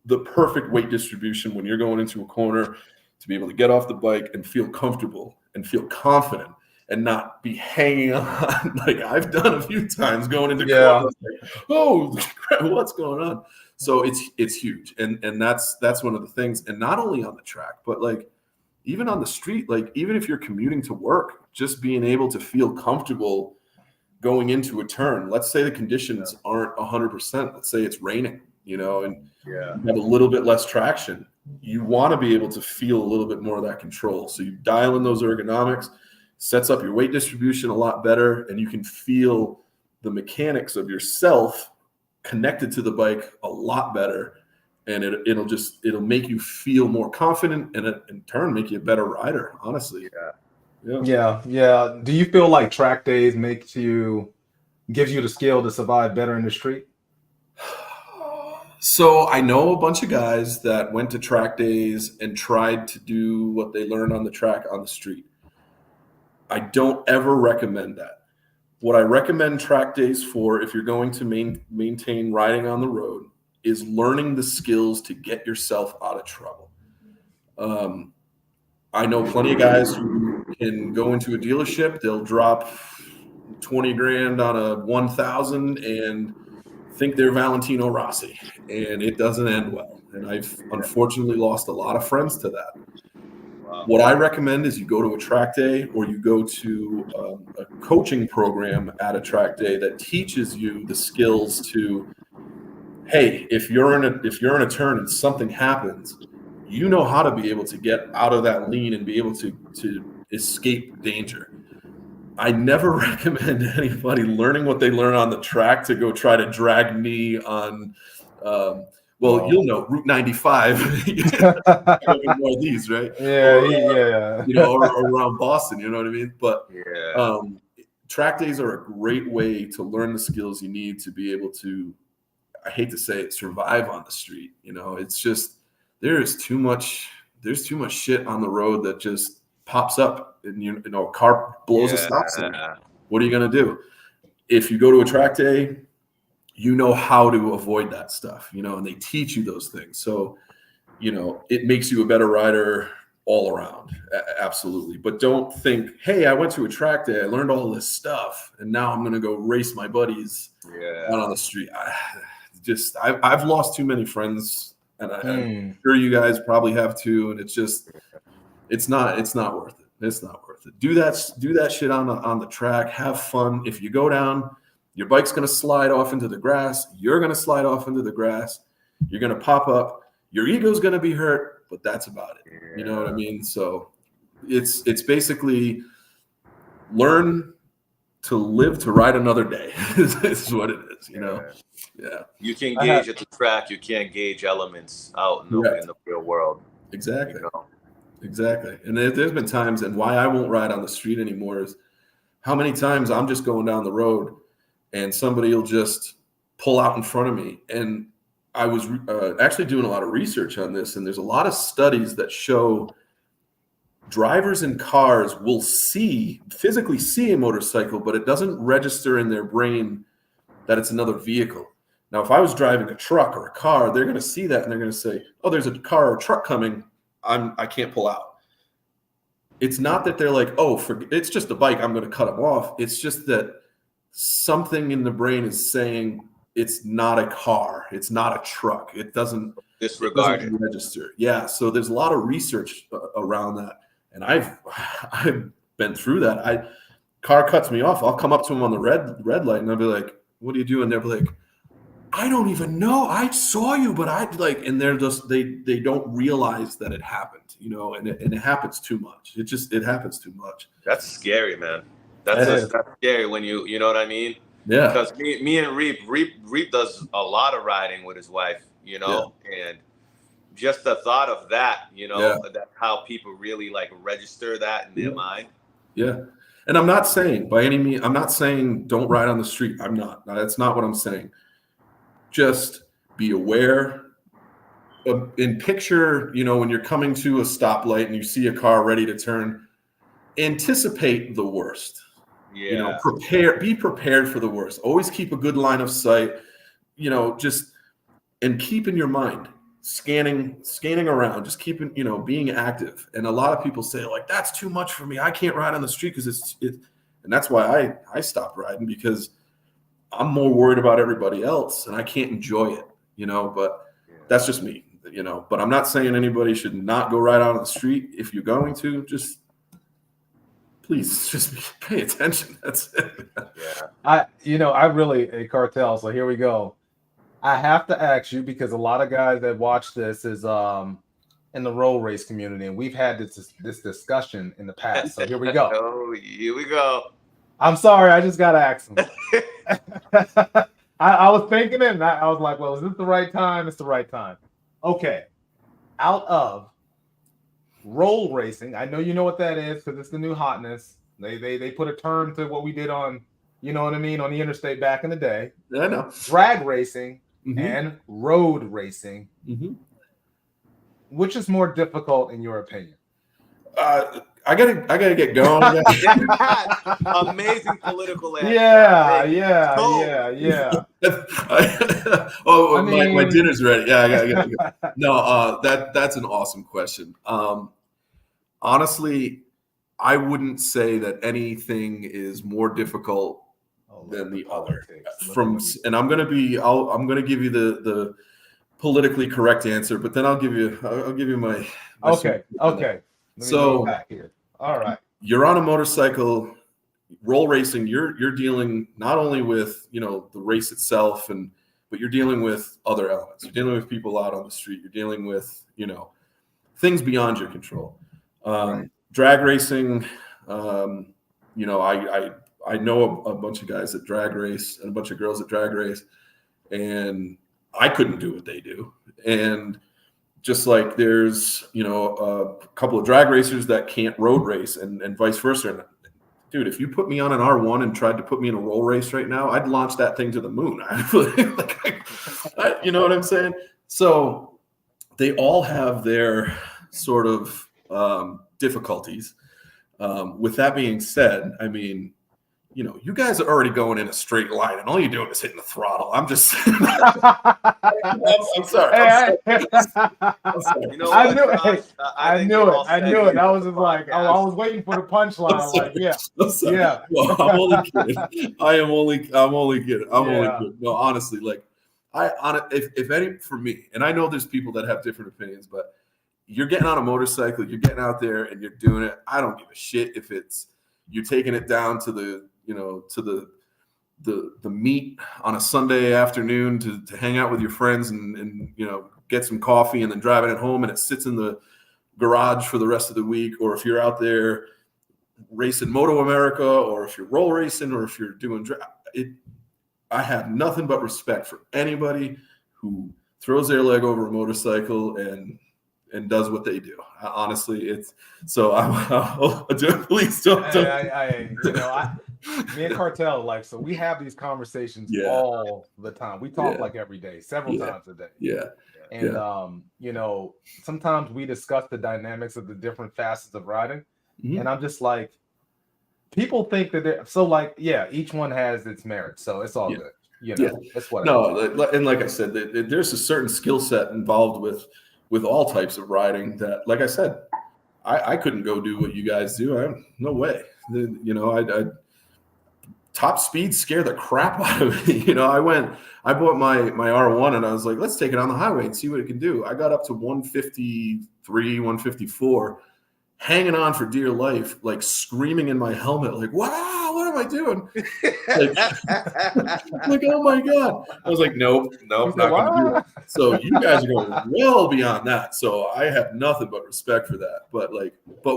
the perfect weight distribution when you're going into a corner, to be able to get off the bike and feel comfortable and feel confident and not be hanging on like I've done a few times going into corners. Like, oh crap, what's going on? So it's huge, and that's one of the things. And not only on the track, but like even on the street, like even if you're commuting to work, just being able to feel comfortable going into a turn. Let's say the conditions aren't 100%. Let's say it's raining, and you have a little bit less traction. You want to be able to feel a little bit more of that control. So you dial in those ergonomics, sets up your weight distribution a lot better, and you can feel the mechanics of yourself connected to the bike a lot better. And it'll make you feel more confident, and in turn make you a better rider, honestly. Yeah. Do you feel like track days gives you the skill to survive better in the street? So I know a bunch of guys that went to track days and tried to do what they learned on the track on the street. I don't ever recommend that. What I recommend track days for, if you're going to maintain riding on the road, is learning the skills to get yourself out of trouble. I know plenty of guys who can go into a dealership, they'll drop 20 grand on a 1,000 and think they're Valentino Rossi, and it doesn't end well. And I've unfortunately lost a lot of friends to that. What I recommend is you go to a track day, or you go to a coaching program at a track day that teaches you the skills to, hey, if you're in a turn and something happens, you know how to be able to get out of that lean and be able to escape danger. I never recommend anybody learning what they learn on the track to go try to drag me on, you'll know, Route 95 Northeast, right? Or around Boston, you know what I mean? But track days are a great way to learn the skills you need to be able to, I hate to say it, survive on the street. It's just, there's too much shit on the road that just pops up, and a car blows a stop sign. What are you going to do? If you go to a track day, you know how to avoid that stuff, and they teach you those things. So, it makes you a better rider all around. Absolutely. But don't think, hey, I went to a track day, I learned all this stuff, and now I'm going to go race my buddies out on the street. I've lost too many friends, and I'm sure you guys probably have too. And it's not worth it. It's not worth it. Do that shit on the track. Have fun. If you go down, your bike's going to slide off into the grass. You're going to slide off into the grass. You're going to pop up. Your ego's going to be hurt, but that's about it. You know what I mean? So it's basically learn to live to ride another day. This is what it is, Yeah. You can gauge at the track. You can't gauge elements out in the real world. Exactly. Exactly. And there's been times, and why I won't ride on the street anymore is how many times I'm just going down the road and somebody will just pull out in front of me. And I was actually doing a lot of research on this, and there's a lot of studies that show drivers in cars will physically see a motorcycle, but it doesn't register in their brain that it's another vehicle. Now, if I was driving a truck or a car, they're going to see that and they're going to say, oh, there's a car or a truck coming. I can't pull out. it's not that they're like, oh, it's just a bike, I'm going to cut them off. It's just that something in the brain is saying it's not a car, it's not a truck. It doesn't register. Yeah. So there's a lot of research around that, and I've been through that. Car cuts me off, I'll come up to them on the red light, and I'll be like, "What are you doing?" They'll be like, "I don't even know. I saw you, but I like," and they're just they don't realize that it happened, you know, and it happens too much. It happens too much. That's scary, man. That's scary when you know what I mean? Yeah. Because me and Reep does a lot of riding with his wife, you know, and just the thought of that, you know, that's how people really like register that in their mind. Yeah. And I'm not saying by any means, I'm not saying don't ride on the street. I'm not. That's not what I'm saying. Just be aware and picture, you know, when you're coming to a stoplight and you see a car ready to turn, anticipate the worst. Yeah. You know, be prepared for the worst. Always keep a good line of sight, you know, and keep in your mind, scanning around, just keeping, you know, being active. And a lot of people say like, that's too much for me. I can't ride on the street because and that's why I stopped riding, because I'm more worried about everybody else and I can't enjoy it, you know, but that's just me, you know, but I'm not saying anybody should not go ride out on the street. If you're going to, please just pay attention. That's it. I really a cartel. So here we go. I have to ask you, because a lot of guys that watch this is in the roll race community, and we've had this discussion in the past. So here we go. Oh, here we go. I'm sorry, I just gotta ask them. I was thinking it, and I was like, well, is this the right time? It's the right time. Okay. Out of roll racing, I know you know what that is because it's the new hotness. They put a term to what we did on, you know what I mean, on the interstate back in the day. Yeah, I know. Drag racing and road racing. Which is more difficult in your opinion? I gotta get going. Amazing political answer. Yeah. Oh, my dinner's ready. Yeah, I gotta go. No, that's an awesome question. Honestly, I wouldn't say that anything is more difficult than the other. And I'm gonna give you the politically correct answer, but then I'll give you my okay. So back here. All right. You're on a motorcycle, roll racing. You're dealing not only with, you know, the race itself, but you're dealing with other elements. You're dealing with people out on the street. You're dealing with, you know, things beyond your control. Drag racing. You know, I know a bunch of guys that drag race and a bunch of girls that drag race, and I couldn't do what they do. And just like there's, you know, a couple of drag racers that can't road race and vice versa. And dude, if you put me on an R1 and tried to put me in a roll race right now, I'd launch that thing to the moon. You know what I'm saying? So they all have their sort of difficulties. With that being said, I mean, you know, you guys are already going in a straight line, and all you're doing is hitting the throttle. I'm just I'm sorry. I'm sorry. You know I what, knew it. Josh? I knew it. I was just like, I was waiting for the punchline. Like, yeah. Well, I'm only kidding. I'm only kidding. I'm only kidding. No, honestly, like, if any, for me, and I know there's people that have different opinions, but you're getting on a motorcycle, you're getting out there, and you're doing it. I don't give a shit if it's you're taking it down to the, you know, to the meet on a Sunday afternoon to hang out with your friends and you know, get some coffee and then driving it home and it sits in the garage for the rest of the week. Or if you're out there racing Moto America, or if you're roll racing, or if you're doing I have nothing but respect for anybody who throws their leg over a motorcycle and does what they do. Honestly, it's so. Please don't. Me and Cartel, like, so we have these conversations all the time. We talk like every day, several times a day. And you know, sometimes we discuss the dynamics of the different facets of riding, and I'm just like, people think that they're so like, each one has its merits, so it's all good. You know, that's what. And like I said, there's a certain skill set involved with all types of riding that, like I said, I couldn't go do what you guys do. No way. I top speed scare the crap out of me. I bought my R1 and I was like, let's take it on the highway and see what it can do. I got up to 153, 154, hanging on for dear life, like screaming in my helmet, like, wow, what am I doing? Like, oh my God. I was like, nope, not going to do it. So you guys are going well beyond that. So I have nothing but respect for that. But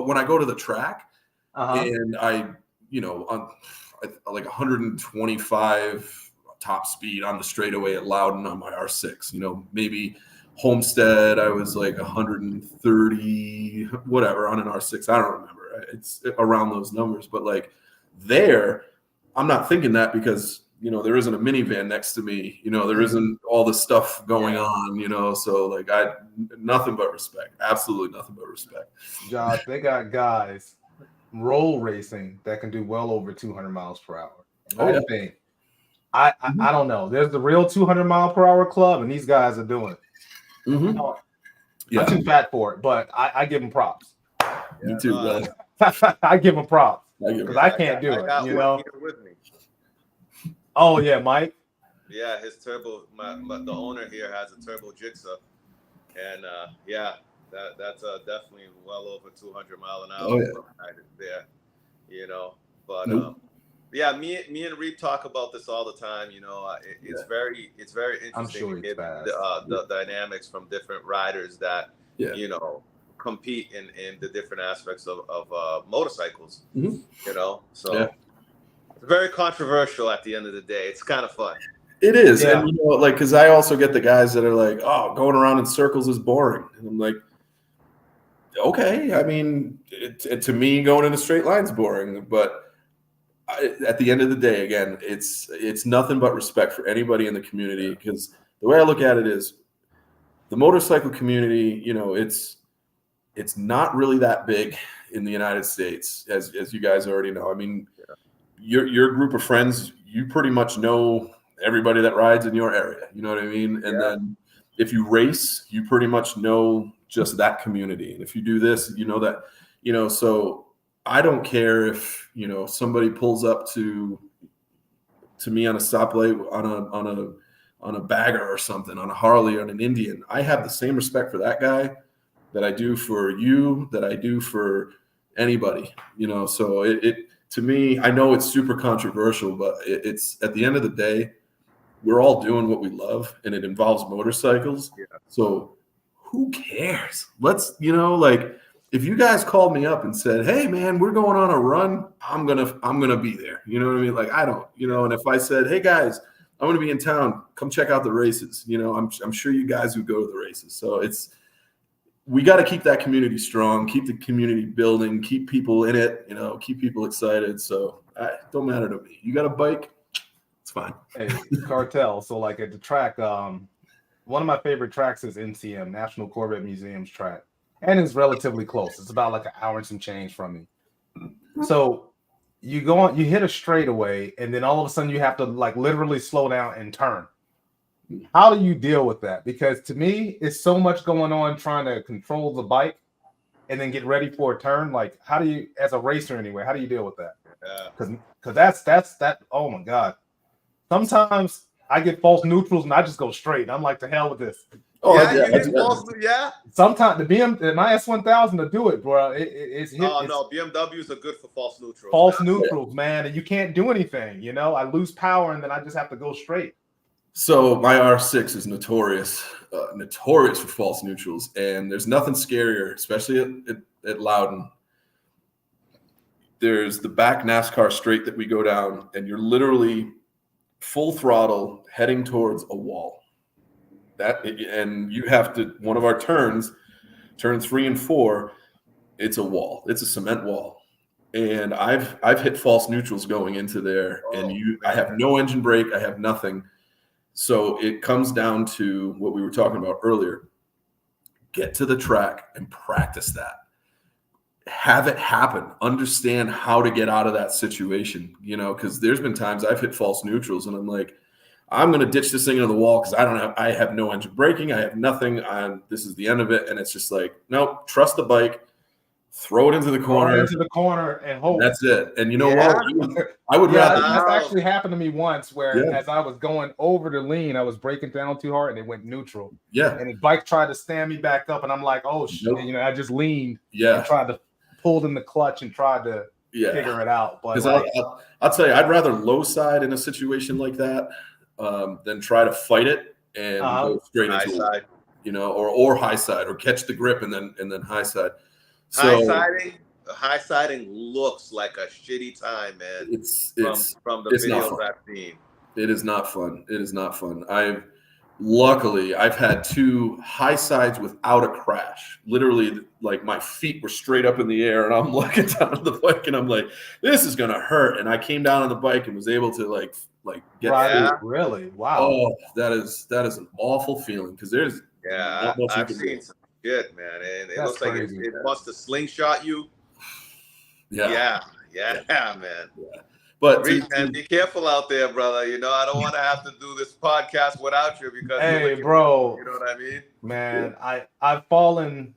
when I go to the track and I, on like 125 top speed on the straightaway at Loudon on my R6, maybe Homestead, I was like 130, whatever, on an R6. I don't remember. It's around those numbers. But like there, I'm not thinking that because, there isn't a minivan next to me. There isn't all this stuff going on, so like nothing but respect. Absolutely nothing but respect. Josh, they got guys roll racing that can do well over 200 miles per hour. I don't know. There's the real 200 mile per hour club, and these guys are doing it. Mm-hmm. I'm too fat for it, but I give them props. Me too, man. I give them props because I can't do it. Here with me. Oh yeah, Mike. Yeah, his turbo. The owner here has a turbo Jigsaw, and that's definitely well over 200 mile an hour. Oh yeah. There, but. Nope. Me and Reed talk about this all the time. It's very interesting to get the dynamics from different riders that compete in the different aspects of motorcycles. Mm-hmm. So it's very controversial at the end of the day. It's kind of fun. It is, and because I also get the guys that are like, "Oh, going around in circles is boring," and I'm like, "Okay, I mean, to me, going in a straight line is boring, but." At the end of the day, again, it's nothing but respect for anybody in the community, because the way I look at it is the motorcycle community, it's not really that big in the United States, as you guys already know. I mean, your group of friends, you pretty much know everybody that rides in your area. You know what I mean? And then if you race, you pretty much know just that community. And if you do this, you know that, so I don't care if somebody pulls up to me on a stoplight on a bagger or something, on a Harley, on an Indian. I have the same respect for that guy that I do for you, that I do for anybody. So it to me, I know it's super controversial, but it's at the end of the day, we're all doing what we love, and it involves motorcycles. Yeah. So who cares? Let's if you guys called me up and said, "Hey man, we're going on a run," I'm gonna be there. You know what I mean? Like I don't, and if I said, "Hey guys, I'm gonna be in town, come check out the races," I'm sure you guys would go to the races. So we got to keep that community strong, keep the community building, keep people in it, keep people excited. So it don't matter to me. You got a bike, it's fine. Hey, Cartel. So like at the track, one of my favorite tracks is NCM, National Corvette Museum's track. And it's relatively close. It's about like an hour and some change from me. So you go on, you hit a straightaway, and then all of a sudden you have to like literally slow down and turn. How do you deal with that? Because to me, it's so much going on trying to control the bike and then get ready for a turn. Like, how do you, as a racer anyway, how do you deal with that? Because that's oh my God. Sometimes I get false neutrals and I just go straight. I'm like, to hell with this. Oh yeah. Sometimes my S1000 to do it, bro. It's hit. Oh no, BMWs are good for false neutrals. False neutrals, man, and you can't do anything. I lose power, and then I just have to go straight. So my R6 is notorious for false neutrals, and there's nothing scarier, especially at Loudon. There's the back NASCAR straight that we go down, and you're literally full throttle heading towards a wall. And you have to, one of our turns, turn 3 and 4, it's a wall. It's a cement wall. And I've hit false neutrals going into there, I have no engine brake, I have nothing. So it comes down to what we were talking about earlier. Get to the track and practice that. Have it happen. Understand how to get out of that situation, because there's been times I've hit false neutrals and I'm like, I'm going to ditch this thing into the wall because I have no engine braking. I have nothing. This is the end of it. And it's just like, nope, trust the bike. throw it into the corner. And hope. That's it. And you know what? I would rather. That's actually happened to me once where as I was going over the lean, I was breaking down too hard and it went neutral. Yeah. And the bike tried to stand me back up and I'm like, oh shit. Nope. You know, I just leaned and tried to pull in the clutch and tried to figure it out. But I'll tell you, I'd rather low side in a situation like that than try to fight it and go straight into side. You know, or high side, or catch the grip and then high side. So, high siding looks like a shitty time, man. It's from the videos I've seen. It is not fun. It is not fun. Luckily I've had 2 high sides without a crash. Literally, like my feet were straight up in the air, and I'm looking down on the bike, and I'm like, "This is gonna hurt." And I came down on the bike and was able to like get through. Really? Wow. Oh, that is an awful feeling because there's I've seen some shit, man, and it looks like it must have slingshot you. Yeah, man. Yeah. But man, be careful out there, brother. You know, I don't want to have to do this podcast without you because bro, you know what I mean? Man, I've fallen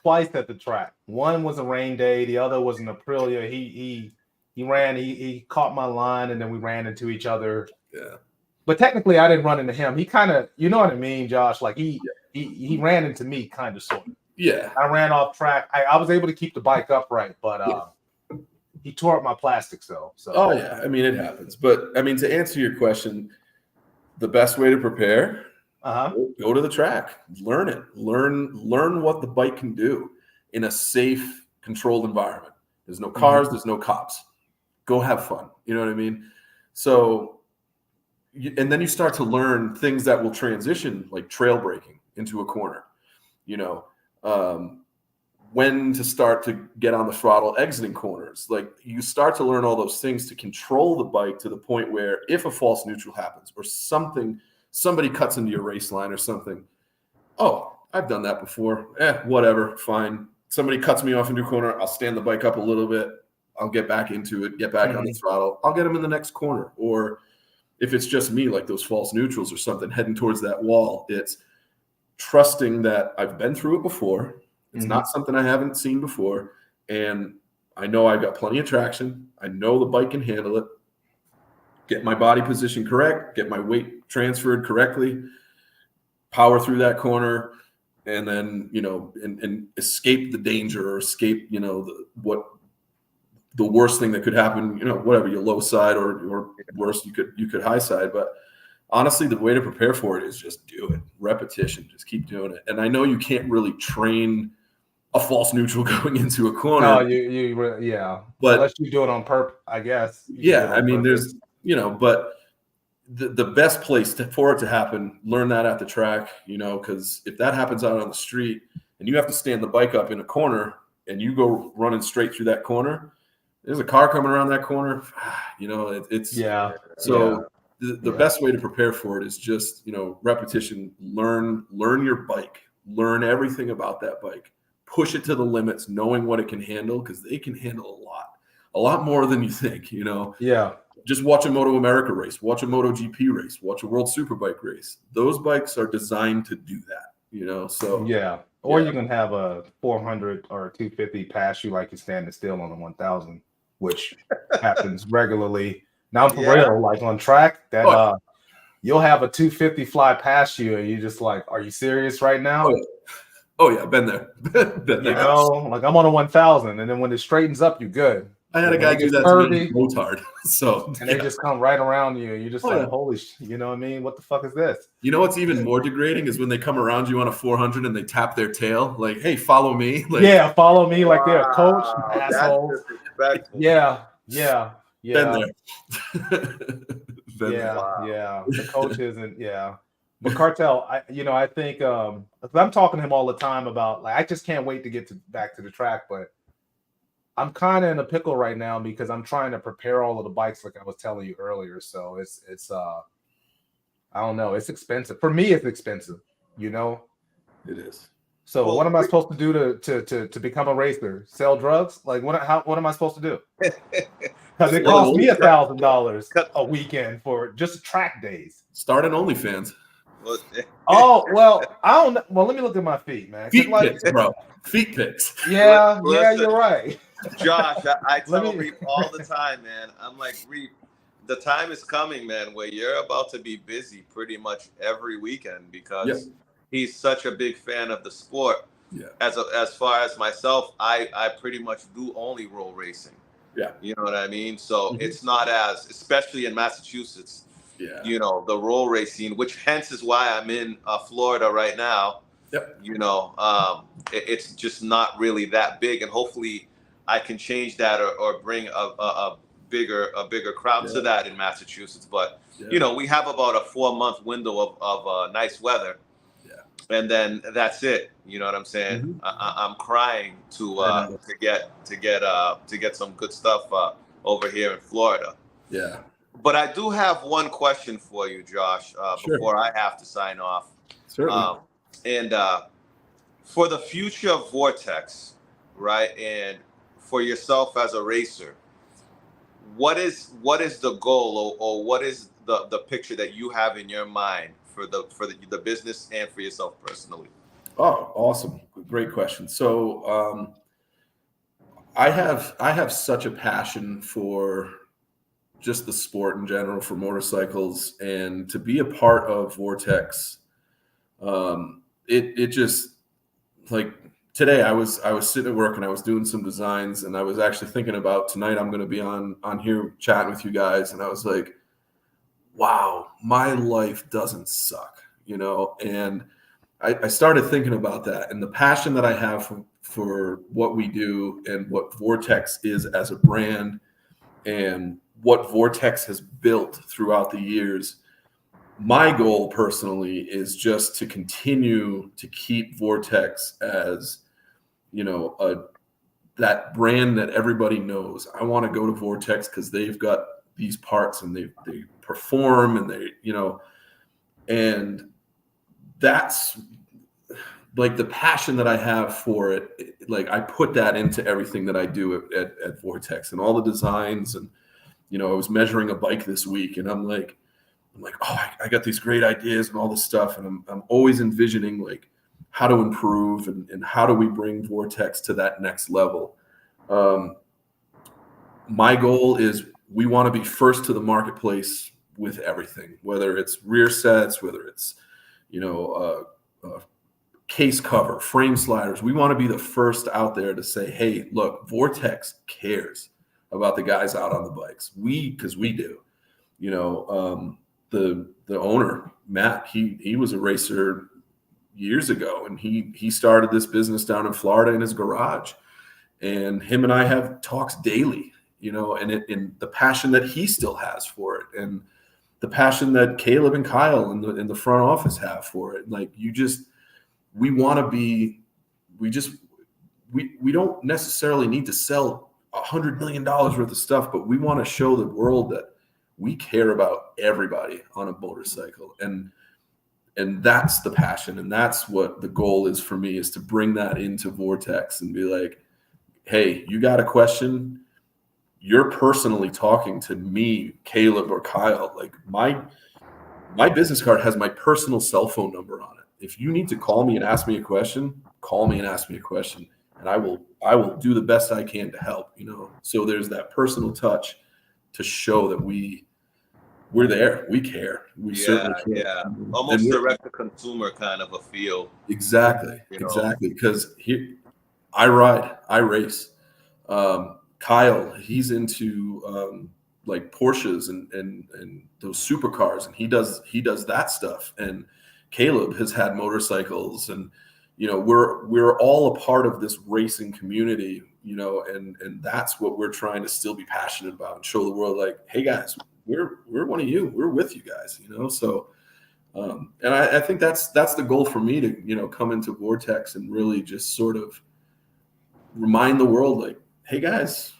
twice at the track. One was a rain day, the other was an Aprilia. He caught my line and then we ran into each other. Yeah. But technically I didn't run into him. He kind of, you know what I mean, Josh? Like he ran into me kind of sort of. Yeah. I ran off track. I was able to keep the bike upright, but he tore up my plastics though. So I mean, it happens. But I mean, to answer your question, the best way to prepare, go to the track, learn it, learn what the bike can do in a safe, controlled environment. There's no cars, there's no cops. Go have fun. You know what I mean? So, and then you start to learn things that will transition, like trail braking into a corner, you know, when to start to get on the throttle exiting corners. Like you start to learn all those things to control the bike to the point where if a false neutral happens or somebody cuts into your race line or something, I've done that before. Whatever, fine. Somebody cuts me off into a corner, I'll stand the bike up a little bit, I'll get back into it, get back on the throttle, I'll get them in the next corner. Or if it's just me, like those false neutrals or something heading towards that wall, it's trusting that I've been through it before. It's not something I haven't seen before. And I know I've got plenty of traction. I know the bike can handle it. Get my body position correct, get my weight transferred correctly, power through that corner, and then, you know, and escape the danger or escape, you know, the worst thing that could happen, you know, whatever, your low side or worse, you could high side. But honestly, the way to prepare for it is just do it. Repetition, just keep doing it. And I know you can't really train a false neutral going into a corner. No, but unless you do it on purpose, I guess. Yeah, I mean, there's, you know, but the best place for it to happen, learn that at the track, you know, because if that happens out on the street and you have to stand the bike up in a corner and you go running straight through that corner, there's a car coming around that corner, you know, it's the best way to prepare for it is just, you know, repetition, learn your bike, learn everything about that bike, push it to the limits, knowing what it can handle, because they can handle a lot more than you think, you know. Yeah. Just watch a Moto America race, watch a Moto GP race, watch a World Superbike race. Those bikes are designed to do that, you know. So or you can have a 400 or a 250 pass you like you're standing still on a 1000, which happens regularly. Now for real, like on track, that you'll have a 250 fly past you, and you're just like, "Are you serious right now?" Oh yeah, been there. You know, like I'm on a 1000, and then when it straightens up, you're good. I had a guy do that to me motard. So they just come right around you, and you're just holy, you know what I mean? What the fuck is this? You know what's even more degrading is when they come around you on a 400 and they tap their tail, like, "Hey, follow me." Like, follow me, like they're a coach. Assholes. Yeah. Been there. The coach isn't. But Cartel, I think I'm talking to him all the time about, like, I just can't wait to get back to the track, but I'm kind of in a pickle right now because I'm trying to prepare all of the bikes, like I was telling you earlier. So it's I don't know, it's expensive. For me, it's expensive, you know. It is. So what am I supposed to do to become a racer? Sell drugs? Like what am I supposed to do? Because it costs me $1,000 a weekend for just track days. Start an OnlyFans. Oh, well, I don't know. Well, let me look at my feet, man. Feet picks, bro. Feet picks. Yeah, Listen, you're right. Josh, I tell Reap all the time, man. I'm like, Reap, the time is coming, man, where you're about to be busy pretty much every weekend because he's such a big fan of the sport. Yeah. As far as myself, I pretty much do only roll racing. Yeah. You know what I mean? So it's not as, especially in Massachusetts, yeah, the roll racing, which hence is why I'm in Florida right now. Yep. It's just not really that big, and hopefully I can change that or bring a bigger crowd to that in Massachusetts. But we have about a 4-month window of nice weather, and then that's it. You know what I'm saying? I'm crying to get some good stuff over here in Florida. Yeah. But I do have one question for you, Josh, before I have to sign off. Certainly. And for the future of Vortex, right, and for yourself as a racer, what is the goal, or what is the picture that you have in your mind for the business and for yourself personally? Oh, awesome. Great question. So I have such a passion for just the sport in general, for motorcycles, and to be a part of Vortex. It just, like, today I was sitting at work and I was doing some designs, and I was actually thinking about tonight I'm going to be on here chatting with you guys, and I was like, wow, my life doesn't suck, and I started thinking about that and the passion that I have for what we do and what Vortex is as a brand and what Vortex has built throughout the years. My goal personally is just to continue to keep Vortex as, that brand that everybody knows. I want to go to Vortex because they've got these parts and they perform and they, and that's like the passion that I have for it. Like, I put that into everything that I do at Vortex and all the designs. And, I was measuring a bike this week and I'm like, oh, I got these great ideas and all this stuff. And I'm always envisioning like how to improve and how do we bring Vortex to that next level. My goal is we want to be first to the marketplace with everything, whether it's rear sets, whether it's, case cover, frame sliders. We want to be the first out there to say, hey, look, Vortex cares about the guys out on the bikes. Because we do. The owner, Matt, he was a racer years ago, and he started this business down in Florida in his garage. And him and I have talks daily, and the passion that he still has for it, and the passion that Caleb and Kyle in the front office have for it. Like, we want to be, we don't necessarily need to sell $100 million worth of stuff, but we want to show the world that we care about everybody on a motorcycle. And that's the passion. And that's what the goal is for me, is to bring that into Vortex and be like, hey, you got a question? You're personally talking to me, Caleb or Kyle. Like, my business card has my personal cell phone number on it. If you need to call me and ask me a question, call me and ask me a question, and I will do the best I can to help, So there's that personal touch to show that we're there. We care. We certainly care. Yeah. Almost direct to consumer kind of a feel. Exactly. Exactly. Because here I ride, I race. Kyle, he's into like Porsches and those supercars, and he does that stuff. And Caleb has had motorcycles, and we're all a part of this racing community, and that's what we're trying to still be passionate about and show the world, like, hey guys, we're one of you, we're with you guys, so and I think that's the goal for me to come into Vortex and really just sort of remind the world, like, hey guys,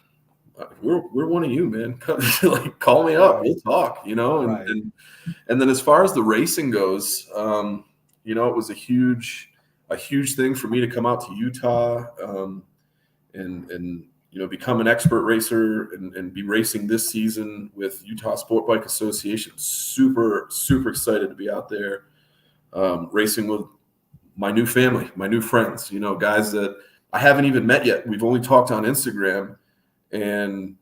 we're one of you, man. Like, call me up, we'll talk, and then as far as the racing goes, it was a huge thing for me to come out to Utah and become an expert racer and be racing this season with Utah Sport Bike Association. Super, super excited to be out there. racing with my new family, my new friends, you know, guys that I haven't even met yet. We've only talked on Instagram, and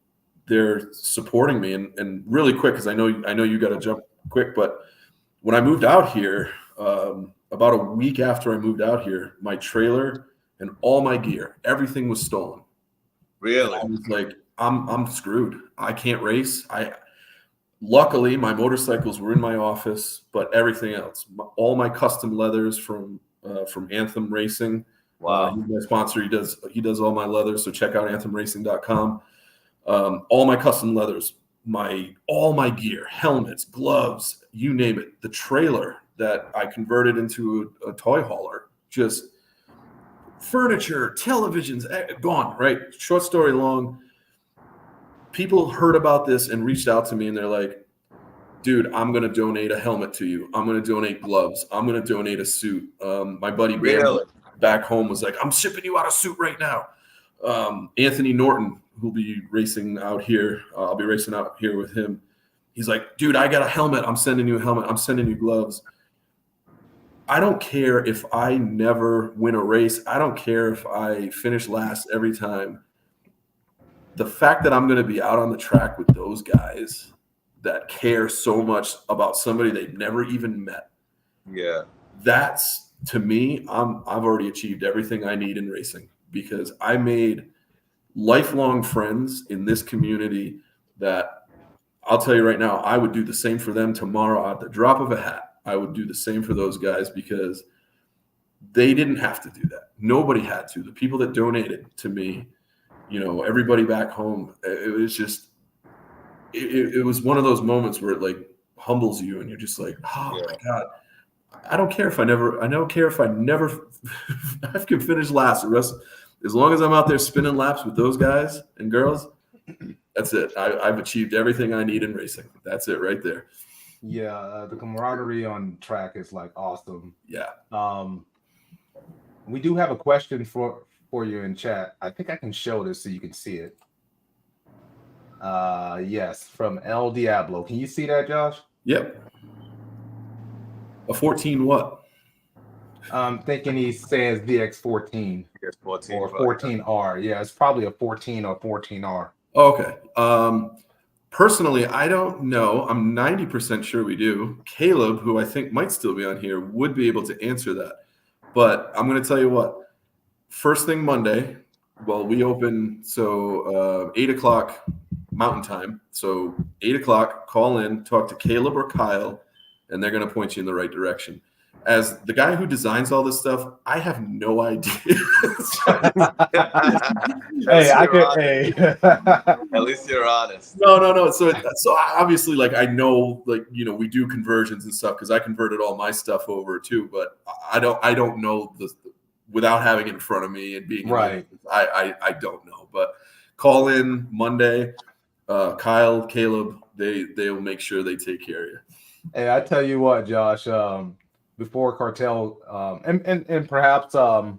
they're supporting me. And really quick, because I know you got to jump quick, but when I moved out here, about a week after I moved out here, my trailer and all my gear, everything was stolen. Really? And I was like, I'm screwed. I can't race. Luckily, my motorcycles were in my office, but everything else, all my custom leathers from Anthem Racing. Wow. He's my sponsor. He does all my leathers. So check out anthemracing.com. All my custom leathers, all my gear, helmets, gloves, you name it. The trailer that I converted into a toy hauler, just furniture, televisions, gone, right? Short story long. People heard about this and reached out to me, and they're like, dude, I'm going to donate a helmet to you. I'm going to donate gloves. I'm going to donate a suit. My buddy Bam back home was like, I'm shipping you out a suit right now. Anthony Norton, who'll be racing out here. I'll be racing out here with him. He's like, dude, I got a helmet. I'm sending you a helmet. I'm sending you gloves. I don't care if I never win a race. I don't care if I finish last every time. The fact that I'm going to be out on the track with those guys that care so much about somebody they've never even met. Yeah. That's, to me, I've already achieved everything I need in racing, because I made lifelong friends in this community that I'll tell you right now, I would do the same for them tomorrow at the drop of a hat. I would do the same for those guys, because they didn't have to do that. Nobody had to. The people that donated to me, you know, everybody back home, it was just, it was one of those moments where it like humbles you, and you're just like, oh my God, I don't care if I never I can finish last the rest, as long as I'm out there spinning laps with those guys and girls, that's it. I've achieved everything I need in racing. That's it right there. Yeah, the camaraderie on track is like awesome. Yeah. We do have a question for you in chat. I think I can show this so you can see it. Yes, from El Diablo. Can you see that, Josh? Yep. A 14 what? I'm thinking he says VX14 or 14R. Yeah, it's probably a 14 or 14R. Okay. Personally, I don't know. I'm 90% sure we do. Caleb, who I think might still be on here, would be able to answer that. But I'm going to tell you what. First thing Monday, well, we open 8 o'clock Mountain Time. So 8 o'clock, call in, talk to Caleb or Kyle, and they're going to point you in the right direction. As the guy who designs all this stuff, I have no idea. Hey, I could. Hey, at least you're honest. No. So obviously, like, I know, like, you know, we do conversions and stuff because I converted all my stuff over too. But I don't know without having it in front of me and being right. I don't know. But call in Monday. Kyle, Caleb, they'll make sure they take care of you. Hey, I tell you what, Josh. Before Cartel, and perhaps I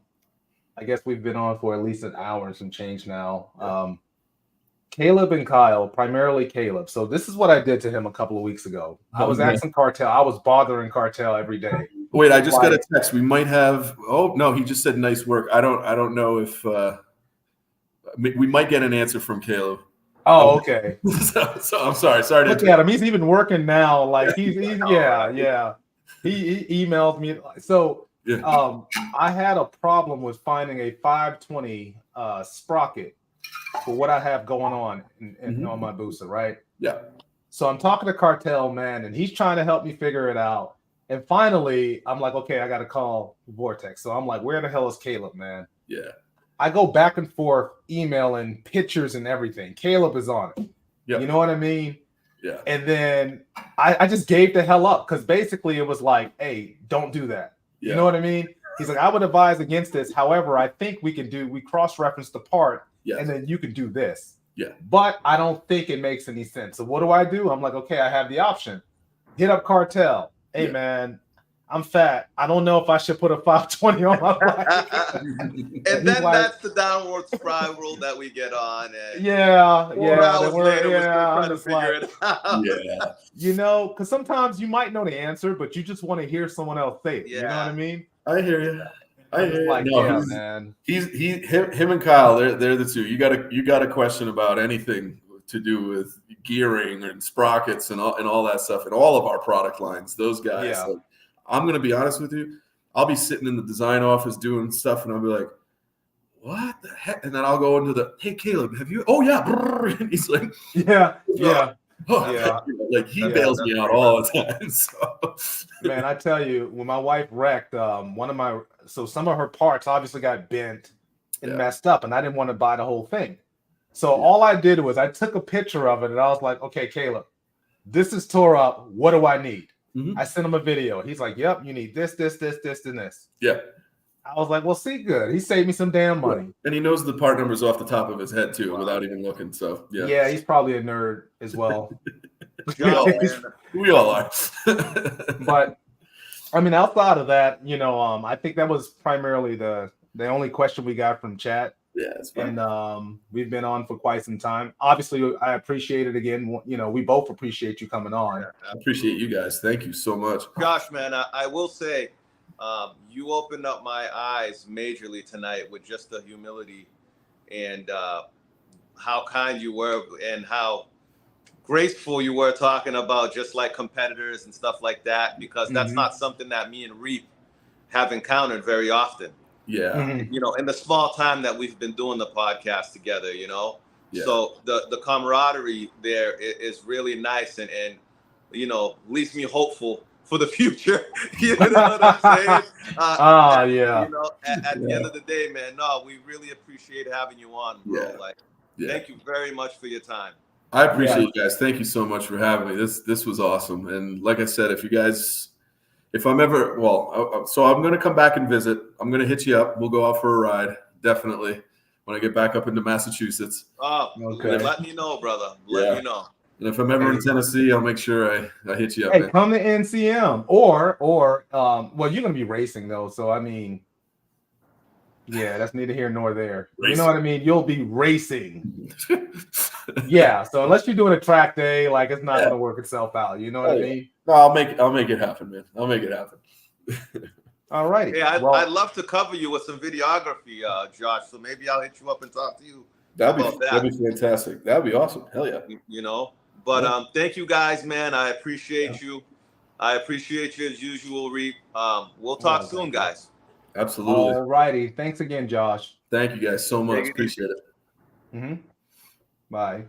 guess we've been on for at least an hour and some change now. Caleb and Kyle, primarily Caleb. So this is what I did to him a couple of weeks ago. I was asking Cartel. I was bothering Cartel every day. Wait, I just got a text. We might have. Oh no, he just said nice work. I don't know if we might get an answer from Caleb. Oh, okay. so I'm sorry. Sorry. Look at him. He's even working now. Like he's yeah. He emailed me. So I had a problem with finding a 520 sprocket for what I have going on on my booster, right? Yeah. So I'm talking to Cartel, man, and he's trying to help me figure it out. And finally, I'm like, okay, I got to call VORTEX. So I'm like, where the hell is Caleb, man? Yeah. I go back and forth emailing pictures and everything. Caleb is on it. Yep. You know what I mean? Yeah. And then I just gave the hell up because basically it was like, hey, don't do that. Yeah. You know what I mean? He's like, I would advise against this. However, I think we cross-reference the part and then you can do this. Yeah. But I don't think it makes any sense. So what do? I'm like, okay, I have the option. Hit up Cartel. Hey, man, I'm fat. I don't know if I should put a 520 on my bike. And then that's the downward spiral that we get on. And 4 hours later, we're still trying to figure it out. Yeah. You know, because sometimes you might know the answer, but you just want to hear someone else say it. You know what I mean? I hear you. I hear you. Like, No, man. Him and Kyle, they're the two. You got a question about anything to do with gearing and sprockets and all that stuff and all of our product lines. Those guys. Yeah. Like, I'm gonna be honest with you. I'll be sitting in the design office doing stuff, and I'll be like, "What the heck?" And then I'll go into hey, Caleb, have you? Oh yeah. And he's like, yeah. Like he bails me out all the time. So. Man, I tell you, when my wife wrecked, some of her parts obviously got bent and messed up, and I didn't want to buy the whole thing. So all I did was I took a picture of it, and I was like, "Okay, Caleb, this is tore up. What do I need?" I sent him a video. He's like, "Yep, you need this, and this." Yeah. I was like, "Well, see, good. He saved me some damn money." And he knows the part numbers off the top of his head too, without even looking. So yeah. Yeah, he's probably a nerd as well. We all are. But I mean, outside of that, I think that was primarily the only question we got from chat. Yeah, it's fine. And we've been on for quite some time. Obviously, I appreciate it again. We both appreciate you coming on. I appreciate you guys. Thank you so much. Gosh, man, I will say, you opened up my eyes majorly tonight with just the humility and how kind you were and how graceful you were talking about just like competitors and stuff like that, because that's not something that me and Reap have encountered very often. Yeah. In the small time that we've been doing the podcast together, Yeah. So the camaraderie there is really nice and leaves me hopeful for the future. You know what I'm saying? At the end of the day, man, no, we really appreciate having you on, bro. Thank you very much for your time. I appreciate you guys. Thank you so much for having me. This was awesome. And like I said, if I'm ever, so I'm going to come back and visit. I'm going to hit you up. We'll go out for a ride. Definitely. When I get back up into Massachusetts. Oh, okay. Let me know, brother. Let me know. And if I'm ever in Tennessee, I'll make sure I hit you up. Hey, come to NCM or you're going to be racing though. So, I mean, yeah, that's neither here nor there. Racing. You know what I mean? You'll be racing. Yeah. So unless you're doing a track day, like it's not going to work itself out. You know what I mean? No, I'll make it happen, man. I'll make it happen. All righty. Yeah, I'd love to cover you with some videography, Josh. So maybe I'll hit you up and talk to you. That'd be fantastic. That'd be awesome. Hell yeah. But thank you guys, man. I appreciate you. I appreciate you as usual, Reap. We'll talk soon, guys. Absolutely. All righty. Thanks again, Josh. Thank you guys so much. Appreciate it. Bye.